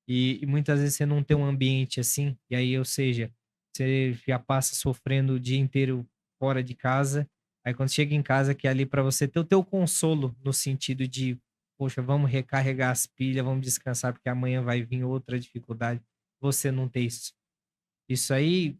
E muitas vezes você não tem um ambiente assim, e aí, ou seja, você já passa sofrendo o dia inteiro fora de casa. Aí quando chega em casa, que é ali para você ter o teu consolo, no sentido de, poxa, vamos recarregar as pilhas, vamos descansar, porque amanhã vai vir outra dificuldade. Você não ter isso. Isso aí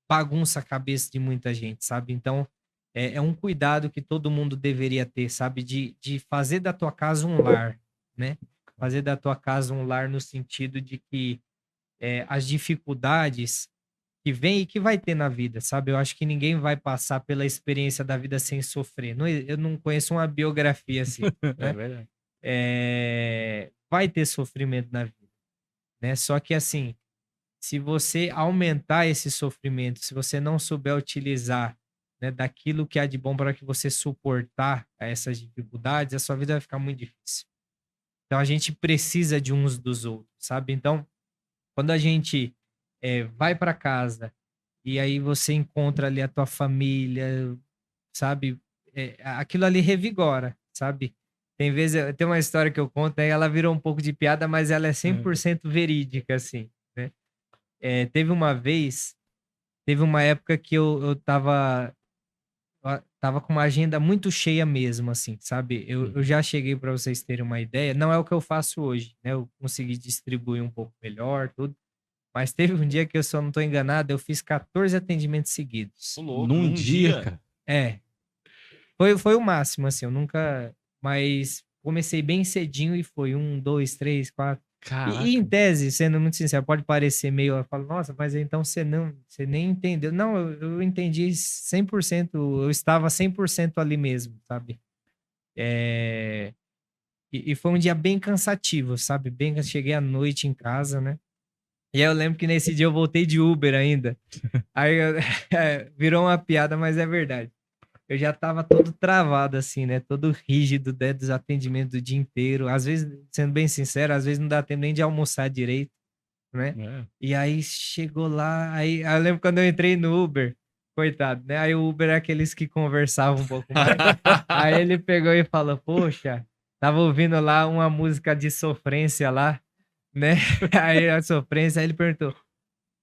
bagunça a cabeça de muita gente, sabe? Então, é um cuidado que todo mundo deveria ter, sabe? De fazer da tua casa um lar, né? Fazer da tua casa um lar no sentido de que as dificuldades que vem e que vai ter na vida, sabe? Eu acho que ninguém vai passar pela experiência da vida sem sofrer. Eu não conheço uma biografia assim, É né? verdade. Vai ter sofrimento na vida, né? Só que assim, se você aumentar esse sofrimento, se você não souber utilizar, né, daquilo que há de bom para que você suportar essas dificuldades, a sua vida vai ficar muito difícil. Então a gente precisa de uns dos outros, sabe? Então, quando a gente vai para casa e aí você encontra ali a tua família, sabe? Aquilo ali revigora, sabe? Tem uma história que eu conto, né? Ela virou um pouco de piada, mas ela é 100% verídica, assim, né? Teve uma vez, teve uma época que eu tava com uma agenda muito cheia mesmo, assim, sabe? Eu já cheguei para vocês terem uma ideia, não é o que eu faço hoje, né? Eu consegui distribuir um pouco melhor, tudo. Mas teve um dia que, eu só não tô enganado, eu fiz 14 atendimentos seguidos. Ô, louco, Num dia, cara. É, foi o máximo, assim, eu nunca. Mas comecei bem cedinho e foi 1, 2, 3, 4. E em Caraca. tese, sendo muito sincero, pode parecer meio. Eu falo, nossa, mas então você nem entendeu. Não, eu entendi 100%, eu estava 100% ali mesmo, sabe? É, e foi um dia bem cansativo, sabe? Cheguei à noite em casa, né? E aí eu lembro que nesse dia eu voltei de Uber ainda. Aí virou uma piada, mas é verdade. Eu já tava todo travado, assim, né? Todo rígido, né? Dos atendimentos do dia inteiro. Às vezes, sendo bem sincero, às vezes não dá tempo nem de almoçar direito, né? É. E aí chegou lá, aí eu lembro quando eu entrei no Uber, coitado, né? Aí o Uber é aqueles que conversavam um pouco mais. Aí ele pegou e falou, poxa, tava ouvindo lá uma música de sofrência lá, né? Aí a sofrência, aí ele perguntou,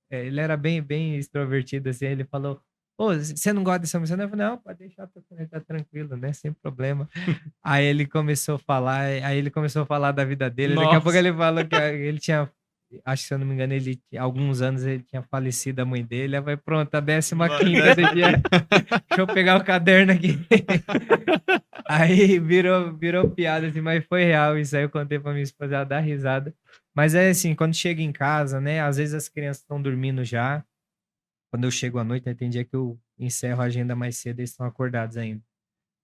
ele era bem extrovertido, assim, ele falou, pô, você não gosta dessa música? Eu falei, não, pode deixar, tá tranquilo, né? Sem problema. Aí ele começou a falar, aí ele começou a falar da vida dele. Daqui a pouco Nossa. ele falou que ele tinha, acho que se eu não me engano, há alguns anos ele tinha falecido a mãe dele. Aí vai, pronto, a 15ª do dia. Deixa eu pegar o caderno aqui. Aí virou piada, assim, mas foi real. Isso aí eu contei pra minha esposa, ela dá risada. Mas é assim, quando chega em casa, né? Às vezes as crianças estão dormindo já. Quando eu chego à noite, né, tem dia que eu encerro a agenda mais cedo, eles estão acordados ainda.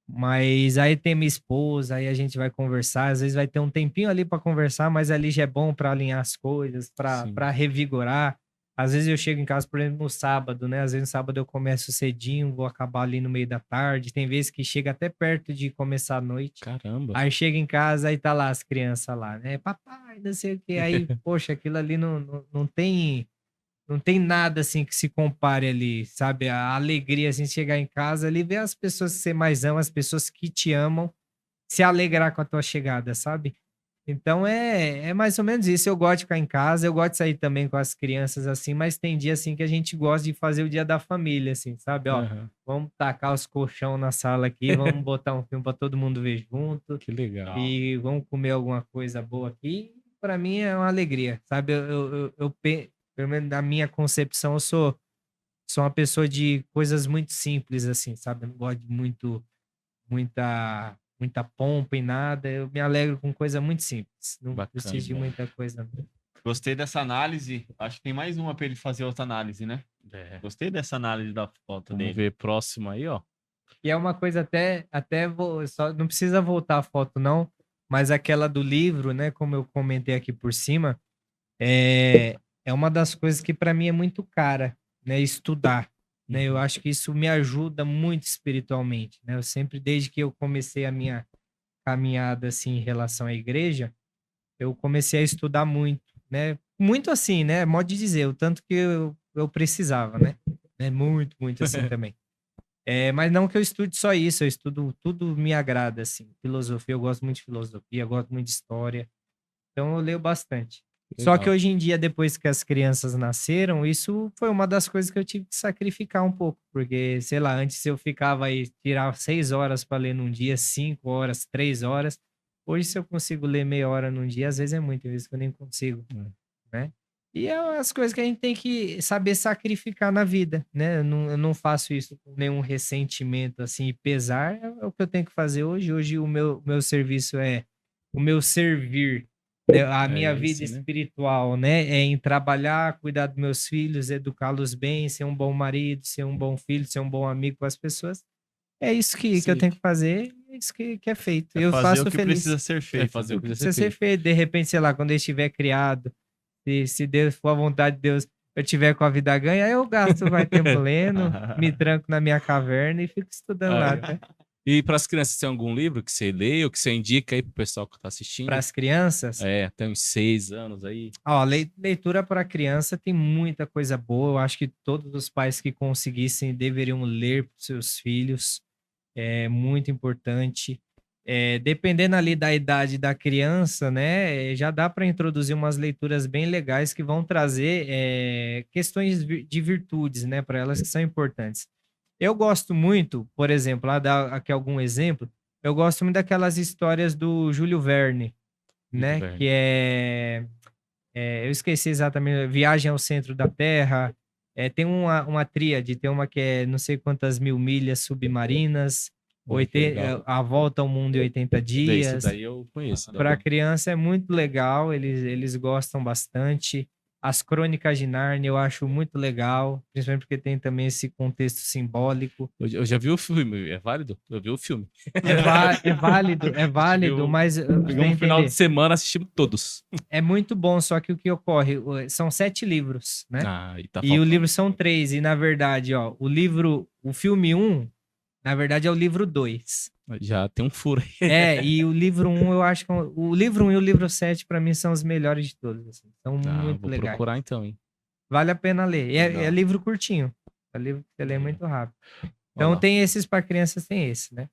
Mas aí tem minha esposa, aí a gente vai conversar, às vezes vai ter um tempinho ali para conversar, mas ali já é bom para alinhar as coisas, Sim. para revigorar. Às vezes eu chego em casa, por exemplo, no sábado, né? Às vezes no sábado eu começo cedinho, vou acabar ali no meio da tarde. Tem vezes que chega até perto de começar a noite. Caramba. Aí chega em casa, aí tá lá as crianças lá, né? Papai, não sei o quê. Aí, poxa, aquilo ali não tem nada assim que se compare ali, sabe? A alegria assim de chegar em casa ali, ver as pessoas que você mais ama, as pessoas que te amam, se alegrar com a tua chegada, sabe? Então é mais ou menos isso. Eu gosto de ficar em casa, eu gosto de sair também com as crianças assim, mas tem dia assim que a gente gosta de fazer o dia da família, assim, sabe? Ó, Aham. vamos tacar os colchão na sala aqui, vamos botar um filme para todo mundo ver junto Que legal. e vamos comer alguma coisa boa aqui. Para mim é uma alegria, sabe? Pelo menos na minha concepção, eu sou uma pessoa de coisas muito simples, assim, sabe? Eu não gosto de muita pompa e nada. Eu me alegro com coisa muito simples. Não Bacana. preciso de muita coisa, não. Gostei dessa análise. Acho que tem mais uma para ele fazer outra análise, né? É. Gostei dessa análise da foto Vamos dele. ver próximo aí, ó. E é uma coisa só não precisa voltar a foto, não, mas aquela do livro, né? Como eu comentei aqui por cima, é uma das coisas que para mim é muito cara, né? Estudar, né? Eu acho que isso me ajuda muito espiritualmente, né? Eu sempre, desde que eu comecei a minha caminhada, assim, em relação à igreja, eu comecei a estudar muito, né? Muito assim, né? Modo de dizer, o tanto que eu precisava, né? Muito, muito assim também. Mas não que eu estude só isso, eu estudo, tudo me agrada, assim. Filosofia, eu gosto muito de filosofia, eu gosto muito de história. Então eu leio bastante. Só que Legal. hoje em dia, depois que as crianças nasceram, isso foi uma das coisas que eu tive que sacrificar um pouco. Porque, sei lá, antes eu ficava aí, tirava 6 horas para ler num dia, 5 horas, 3 horas. Hoje, se eu consigo ler meia hora num dia, às vezes é muito, às vezes que eu nem consigo, né? E é as coisas que a gente tem que saber sacrificar na vida, né? Eu não faço isso com nenhum ressentimento, assim, e pesar. É o que eu tenho que fazer hoje. Hoje o meu serviço é o meu servir, né? A minha vida esse, né? espiritual, né? É em trabalhar, cuidar dos meus filhos, educá-los bem, ser um bom marido, ser um bom filho, ser um bom amigo com as pessoas. É isso que eu Sim. tenho que fazer, é isso que é feito. É Eu fazer faço o que feliz. precisa ser feito. fazer o que Precisa ser feito. De repente, sei lá, quando ele estiver criado, se Deus for a vontade de Deus, eu tiver com a vida ganha, aí eu gasto mais tempo lendo, me tranco na minha caverna e fico estudando lá, tá? E para as crianças, tem algum livro que você lê ou que você indica aí pro pessoal que tá assistindo? Para as crianças, Até uns 6 anos aí. ó, leitura para criança tem muita coisa boa. Eu acho que todos os pais que conseguissem deveriam ler para seus filhos. É muito importante. Dependendo ali da idade da criança, né, já dá para introduzir umas leituras bem legais que vão trazer questões de virtudes, né, para elas que são importantes. Eu gosto muito, por exemplo, lá dar aqui algum exemplo, eu gosto muito daquelas histórias do Júlio Verne, Muito né, bem. que eu esqueci exatamente, Viagem ao Centro da Terra. Tem uma tríade, tem uma que é não sei quantas mil milhas submarinas, Legal. A Volta ao Mundo em 80 Esse dias. daí eu conheço. Para criança é muito legal, eles gostam bastante. As Crônicas de Nárnia eu acho muito legal, principalmente porque tem também esse contexto simbólico. Eu já vi o filme, é válido? Eu vi o filme. É válido, mas Pegamos um final de semana, assistimos todos. é muito bom, só que o que ocorre? São 7 livros, né? E tá E o faltando. livro são 3, e na verdade, ó, o filme 1, na verdade é o livro 2. Já tem um furo aí. E o livro 1, eu acho que o livro 1 e o livro 7, pra mim, são os melhores de todos, assim. São muito Vou legais. procurar então, hein? Vale a pena ler. É livro curtinho. É livro que você lê muito rápido. Então tem esses para crianças, tem esse, né?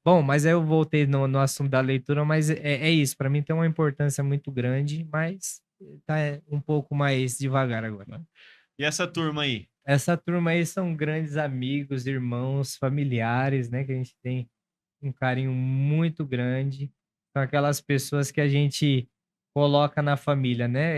Bom, mas aí eu voltei no assunto da leitura, mas é isso. Para mim tem uma importância muito grande, mas tá um pouco mais devagar agora. E essa turma aí? Essa turma aí são grandes amigos, irmãos, familiares, né? Que a gente tem um carinho muito grande. São aquelas pessoas que a gente coloca na família, né?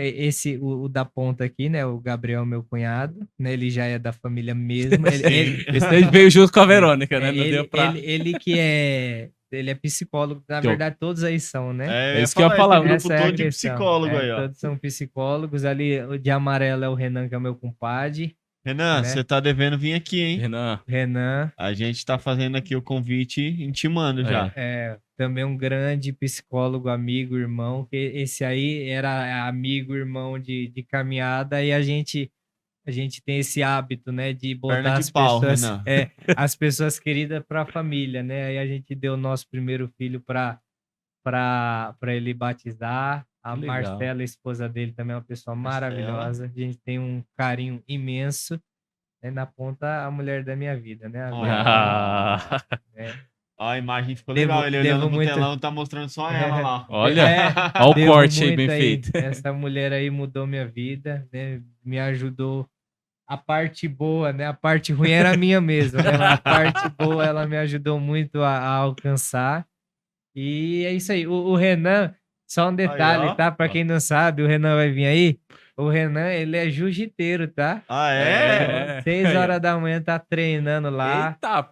O da ponta aqui, né? O Gabriel, meu cunhado, né? Ele já é da família mesmo. Esse daí veio junto com a Verônica, né? Não deu pra... Ele é psicólogo. Na verdade, todos aí são, né? É isso que eu ia falar. Um grupo todo de psicólogo aí, ó. Todos são psicólogos. Ali, o de amarelo é o Renan, que é o meu compadre. Renan, né? você tá devendo vir aqui, hein? Renan. A gente tá fazendo aqui o convite intimando já. Também um grande psicólogo, amigo, irmão, que esse aí era amigo, irmão de caminhada, e a gente tem esse hábito, né, de botar as pessoas queridas para a família, né? Aí a gente deu o nosso primeiro filho para ele batizar. A Marcela, a esposa dele, também é uma pessoa maravilhosa. A gente tem um carinho imenso. Na ponta, a mulher da minha vida, né? A imagem ficou legal. Ele olhando pro telão, tá mostrando só ela lá. Olha o corte aí, bem feito. Essa mulher aí mudou minha vida, né? Me ajudou. A parte boa, né? A parte ruim era minha mesmo, né? A parte boa, ela me ajudou muito a alcançar. E é isso aí. O Renan, só um detalhe, tá? Pra quem não sabe, o Renan vai vir aí. O Renan, ele é jiu-jiteiro, tá? 6 horas da manhã tá treinando lá. Eita,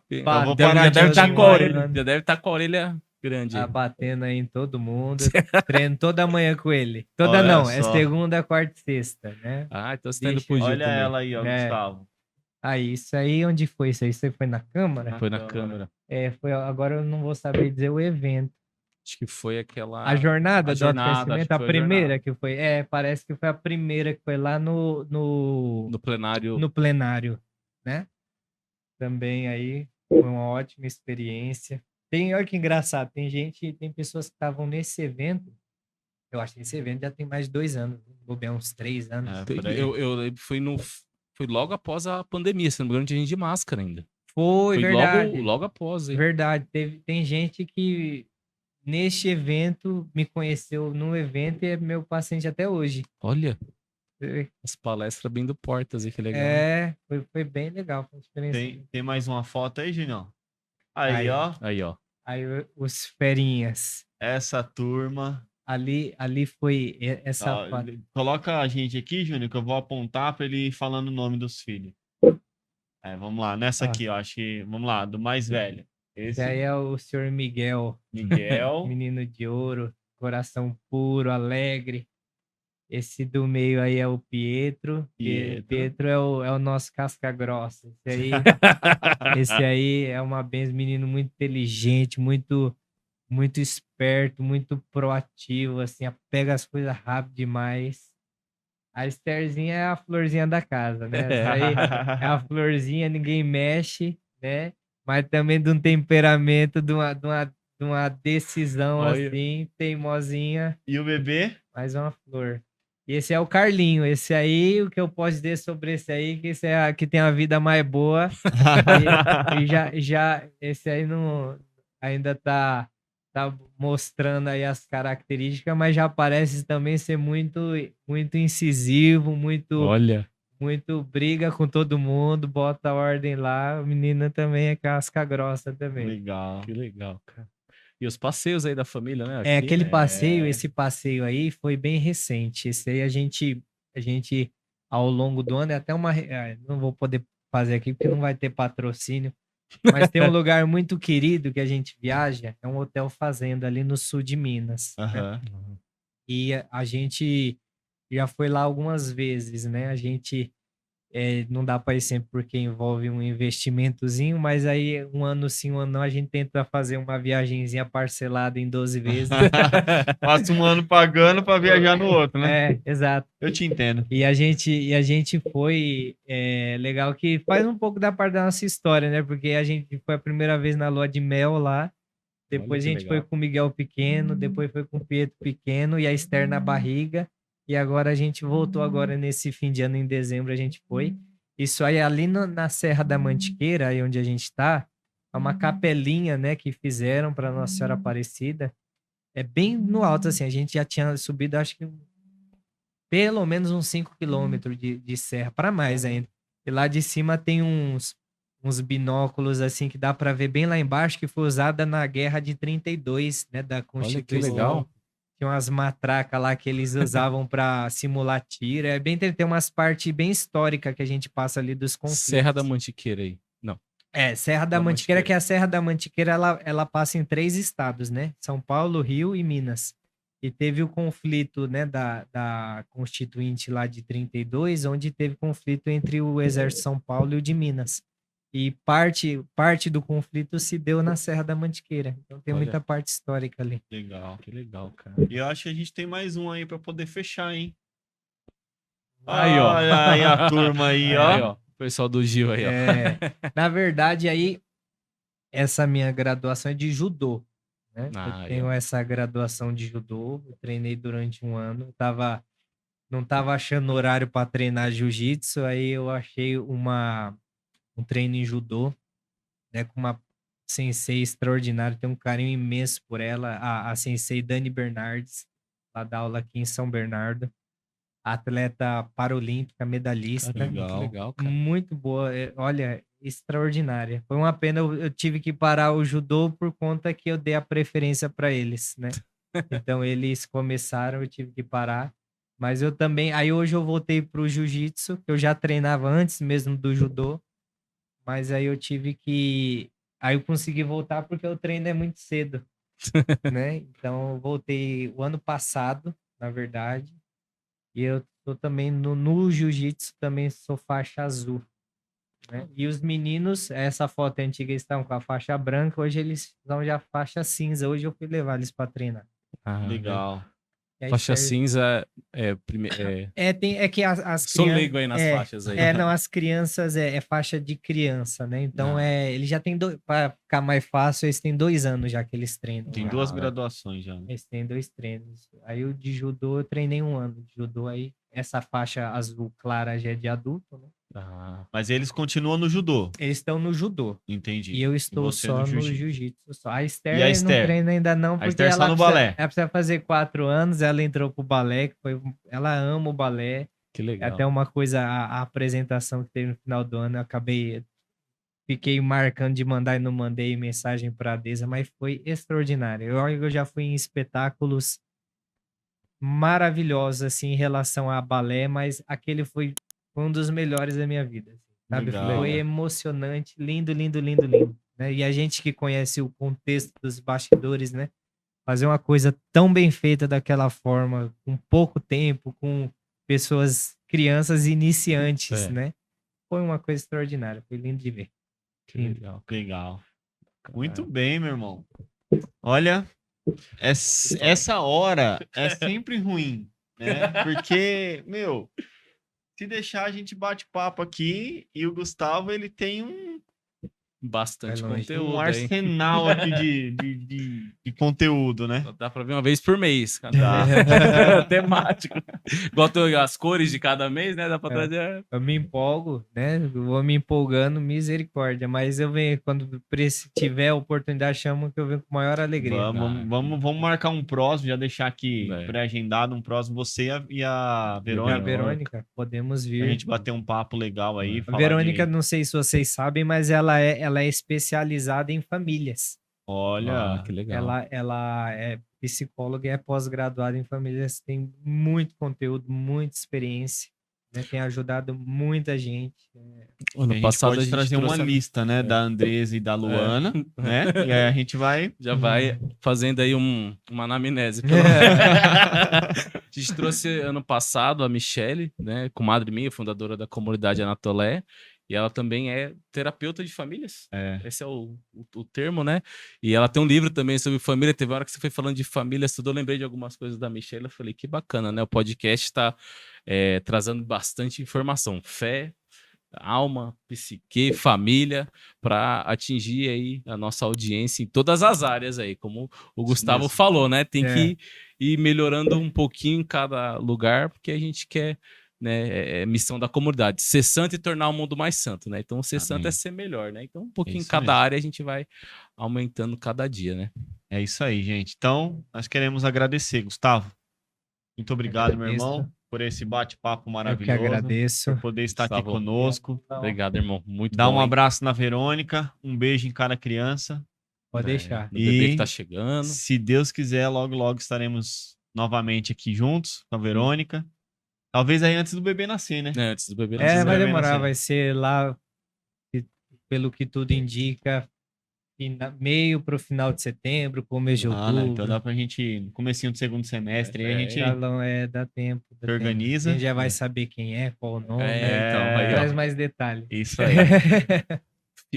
já deve estar com a orelha grande. Tá batendo aí em todo mundo. Treino toda manhã com ele. Não, é segunda, quarta e sexta, né? Então você tá indo pro Olha ela aí, ó, Gustavo. Isso aí, onde foi isso aí? Você foi na Câmara? Foi na Câmara. Foi, agora eu não vou saber dizer o evento. Acho que foi aquela... A jornada do autoconhecimento, a primeira que foi. Parece que foi a primeira que foi lá no plenário. No plenário. né? Também aí foi uma ótima experiência. Olha que engraçado, tem pessoas que estavam nesse evento, eu acho que esse evento já tem mais de 2 anos, vou ver uns 3 anos. Eu lembro, foi logo após a pandemia, se não me engano, tinha gente de máscara ainda. Foi verdade. Logo após, hein? Verdade, tem gente que neste evento me conheceu no evento e é meu paciente até hoje. Olha, as palestras abrindo portas aí, que legal. Foi bem legal. Foi uma experiência. Tem mais uma foto aí, Junião? Aí, ó. Aí, ó. Aí os ferinhas. Essa turma. Ali foi essa foto. Coloca a gente aqui, Júnior, que eu vou apontar para ele ir falando o nome dos filhos. Vamos lá, nessa aqui, ó, acho que... Vamos lá, do mais velho. Esse aí é o senhor Miguel. Miguel. Menino de ouro, coração puro, alegre. Esse do meio aí é o Pietro. Pietro é o nosso casca grossa. Esse aí é uma benção, menino muito inteligente, muito esperto, muito proativo, assim, pega as coisas rápido demais. A Estherzinha é a florzinha da casa, né? Essa aí é a florzinha, ninguém mexe, né? Mas também de um temperamento, de uma decisão, Olha. assim, teimosinha. E o bebê? Mais uma flor. E esse é o Carlinho. Esse aí, o que eu posso dizer sobre esse aí, que esse é que tem a vida mais boa. Esse aí não ainda tá mostrando aí as características, mas já parece também ser muito incisivo, Olha. muito briga com todo mundo, bota a ordem lá. A menina também é casca grossa também. Legal. Que legal, cara. E os passeios aí da família, né? Aqui, esse passeio aí foi bem recente. Esse aí a gente ao longo do ano, é até não vou poder fazer aqui porque não vai ter patrocínio, mas tem um lugar muito querido que a gente viaja, é um hotel fazenda ali no sul de Minas. Né? E a gente já foi lá algumas vezes, né? A gente não dá para ir sempre porque envolve um investimentozinho, mas aí um ano sim, um ano não, a gente tenta fazer uma viagenzinha parcelada em 12 vezes. Passa um ano pagando para viajar no outro, né? Exato. Eu te entendo. E a gente foi, legal que faz um pouco da parte da nossa história, né? Porque a gente foi a primeira vez na lua de mel lá, depois a gente foi com o Miguel pequeno, depois foi com o Pietro pequeno e a Esther na barriga. E agora a gente voltou agora nesse fim de ano, em dezembro, a gente foi. Isso aí ali na Serra da Mantiqueira, aí onde a gente tá, é uma capelinha, né, que fizeram para Nossa Senhora Aparecida. É bem no alto, assim, a gente já tinha subido, acho que pelo menos uns 5 quilômetros de serra, para mais ainda. E lá de cima tem uns binóculos, assim, que dá para ver bem lá embaixo, que foi usada na Guerra de 32, né, da Constituição. Olha que legal. Tinha umas matracas lá que eles usavam para simular tiro. Tem umas partes bem históricas que a gente passa ali dos conflitos. Serra da Mantiqueira aí. Não. Serra da Mantiqueira, que a Serra da Mantiqueira, ela passa em 3 estados, né? São Paulo, Rio e Minas. E teve o conflito, né, da Constituinte lá de 32, onde teve conflito entre o Exército de São Paulo e o de Minas. E parte do conflito se deu na Serra da Mantiqueira. Então tem muita parte histórica ali. Legal. Que legal, cara. E eu acho que a gente tem mais um aí para poder fechar, hein? Aí, ó. Aí a turma aí, ó. O pessoal do Gil aí, ó. Na verdade, aí, essa minha graduação é de judô. Né? Eu tenho essa graduação de judô. Eu treinei durante um ano. Não tava achando horário para treinar jiu-jitsu. Aí eu achei um treino em judô, né, com uma sensei extraordinária, tenho um carinho imenso por ela, a sensei Dani Bernardes, ela dá aula aqui em São Bernardo, atleta paralímpica, medalhista. Legal, cara. Muito boa, olha, extraordinária. Foi uma pena, eu tive que parar o judô por conta que eu dei a preferência para eles, né? Então eles começaram, eu tive que parar. Mas eu também, aí hoje eu voltei pro jiu-jitsu, que eu já treinava antes mesmo do judô. Mas aí eu tive que... Aí eu consegui voltar porque o treino é muito cedo, né? Então eu voltei o ano passado, na verdade. E eu tô também no jiu-jitsu, também sou faixa azul. Né? E os meninos, essa foto antiga, eles estavam com a faixa branca, hoje eles estão já faixa cinza. Hoje eu fui levar eles para treinar. Legal. Faixa cinza é que as Sou leigo aí nas faixas aí. Não, as crianças é faixa de criança, né? Então eles já têm para ficar mais fácil, eles têm 2 anos já que eles treinam. Tem 2 graduações já. Eles têm 2 treinos. Aí o de judô eu treinei 1 ano de judô aí. Essa faixa azul clara já é de adulto, né? Mas eles continuam no judô. Eles estão no judô. Entendi. E eu estou só no jiu-jitsu. A Esther, E a Esther? não treina ainda não, porque Esther só no balé. Ela precisa fazer 4 anos, ela entrou pro balé, ela ama o balé. Que legal. Até uma coisa, a apresentação que teve no final do ano, fiquei marcando de mandar e não mandei mensagem para a Deza, mas foi extraordinário. Eu já fui em espetáculos maravilhosos, assim, em relação a balé, mas aquele foi um dos melhores da minha vida. Sabe? Legal. Foi emocionante, lindo, lindo, lindo, lindo. Né? E a gente que conhece o contexto dos bastidores, né? Fazer uma coisa tão bem feita daquela forma, com pouco tempo, com pessoas, crianças iniciantes, né? Foi uma coisa extraordinária, foi lindo de ver. Que legal. Legal. Muito bem, meu irmão. Olha, essa hora é sempre ruim, né? Porque, meu, se deixar a gente bate papo aqui e o Gustavo, ele tem bastante conteúdo, um arsenal aqui de conteúdo, né? Dá pra ver uma vez por mês. Temático. Igual as cores de cada mês, né? Dá pra trazer. Eu me empolgo, né? Eu vou me empolgando, misericórdia. Mas eu venho, quando tiver oportunidade, chamo que eu venho com maior alegria. Vamos marcar um próximo, já deixar aqui pré-agendado um próximo, você e a Verônica. A Verônica, podemos vir. A gente bater um papo legal aí. A Verônica, não sei se vocês sabem, mas ela é especializada em famílias. Olha, que legal. Ela é psicóloga e é pós-graduada em famílias, tem muito conteúdo, muita experiência, né? Tem ajudado muita gente. Ano passado a gente trazer uma lista, né, da Andresa e da Luana, né? E aí a gente já vai fazendo aí uma anamnese. A gente trouxe ano passado a Michele, né, comadre minha, fundadora da comunidade Anatolé. E ela também é terapeuta de famílias. Esse é o termo, né? E ela tem um livro também sobre família. Teve uma hora que você foi falando de famílias, tudo. Eu lembrei de algumas coisas da Michelle. Eu falei, que bacana, né? O podcast está trazendo bastante informação. Fé, alma, psique, família, para atingir aí a nossa audiência em todas as áreas aí. Como o Gustavo falou, né? Tem que ir melhorando um pouquinho em cada lugar, porque a gente quer... Né, é missão da comunidade, ser santo e tornar o mundo mais santo, né? Então, ser santo é ser melhor, né? Então, um pouquinho em cada área a gente vai aumentando cada dia, né? É isso aí, gente. Então, nós queremos agradecer, Gustavo. Muito obrigado, meu irmão, por esse bate-papo maravilhoso. Eu que agradeço. Por poder estar aqui conosco. Obrigado, irmão. Muito Dá bom, um abraço na Verônica, um beijo em cada criança. Pode deixar. No bebê que tá chegando. Se Deus quiser, logo, logo estaremos novamente aqui juntos com a Verônica. Talvez aí antes do bebê nascer, né? Antes do bebê nascer. Vai demorar, vai ser lá, pelo que tudo indica, meio pro final de setembro, começo de outubro. Então dá pra gente, no comecinho do segundo semestre, aí a gente dá tempo. Organiza. A gente já vai saber quem é, qual o nome. Então, traz mais detalhes. Isso aí.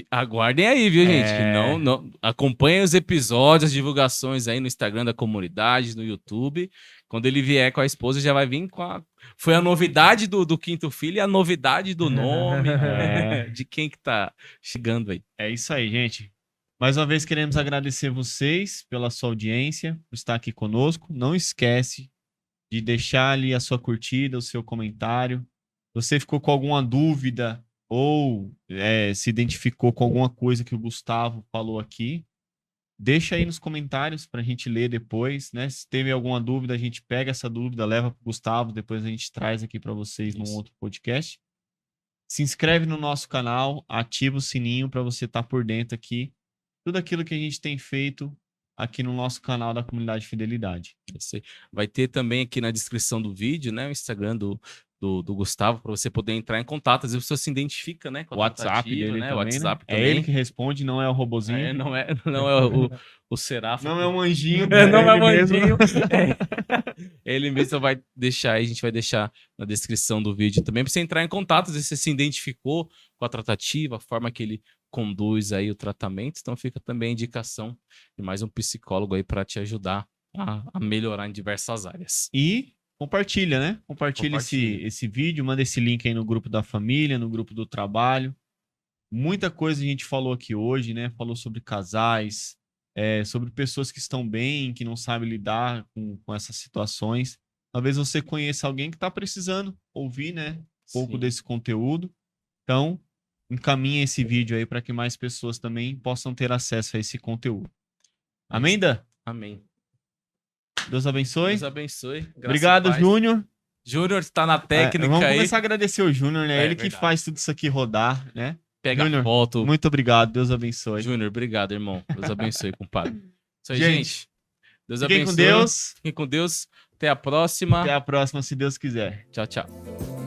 Aguardem aí, viu, gente? Que não acompanhem os episódios, as divulgações aí no Instagram da comunidade, no YouTube. Quando ele vier com a esposa, já vai vir com Foi a novidade do quinto filho e a novidade do nome, de quem que tá chegando aí. É isso aí, gente. Mais uma vez queremos agradecer vocês pela sua audiência, por estar aqui conosco. Não esquece de deixar ali a sua curtida, o seu comentário. Se você ficou com alguma dúvida ou se identificou com alguma coisa que o Gustavo falou aqui, deixa aí nos comentários para a gente ler depois, né? Se teve alguma dúvida, a gente pega essa dúvida, leva para o Gustavo, depois a gente traz aqui para vocês num outro podcast. Se inscreve no nosso canal, ativa o sininho para você estar por dentro aqui. Tudo aquilo que a gente tem feito aqui no nosso canal da Comunidade Fidelidade. Vai ter também aqui na descrição do vídeo, né? O Instagram do Gustavo, para você poder entrar em contato. Às vezes você se identifica, né? Com o WhatsApp dele, né? WhatsApp também. É ele que responde, não é o robozinho. Não é o Serafo. Não é um anjinho. Não é um anjinho. Ele mesmo vai deixar aí, a gente vai deixar na descrição do vídeo também, para você entrar em contato. Às vezes você se identificou com a tratativa, a forma que ele conduz aí o tratamento. Então fica também a indicação de mais um psicólogo aí para te ajudar a melhorar em diversas áreas. E compartilha, né? Compartilha. Esse vídeo, manda esse link aí no grupo da família, no grupo do trabalho. Muita coisa a gente falou aqui hoje, né? Falou sobre casais, sobre pessoas que estão bem, que não sabem lidar com essas situações. Talvez você conheça alguém que está precisando ouvir, né? Um pouco desse conteúdo. Então, encaminha esse vídeo aí para que mais pessoas também possam ter acesso a esse conteúdo. Amém, Dan? Amém. Deus abençoe. Deus abençoe. Obrigado, Júnior. Júnior está na técnica vamos aí. começar a agradecer o Júnior, né? Ele que faz tudo isso aqui rodar, né? Pega Júnior, a foto. Muito obrigado. Deus abençoe. Júnior, obrigado, irmão. Deus abençoe, compadre. Isso aí, gente. Deus fiquem abençoe. Com Deus. Fiquem com Deus. Até a próxima. Até a próxima, se Deus quiser. Tchau, tchau.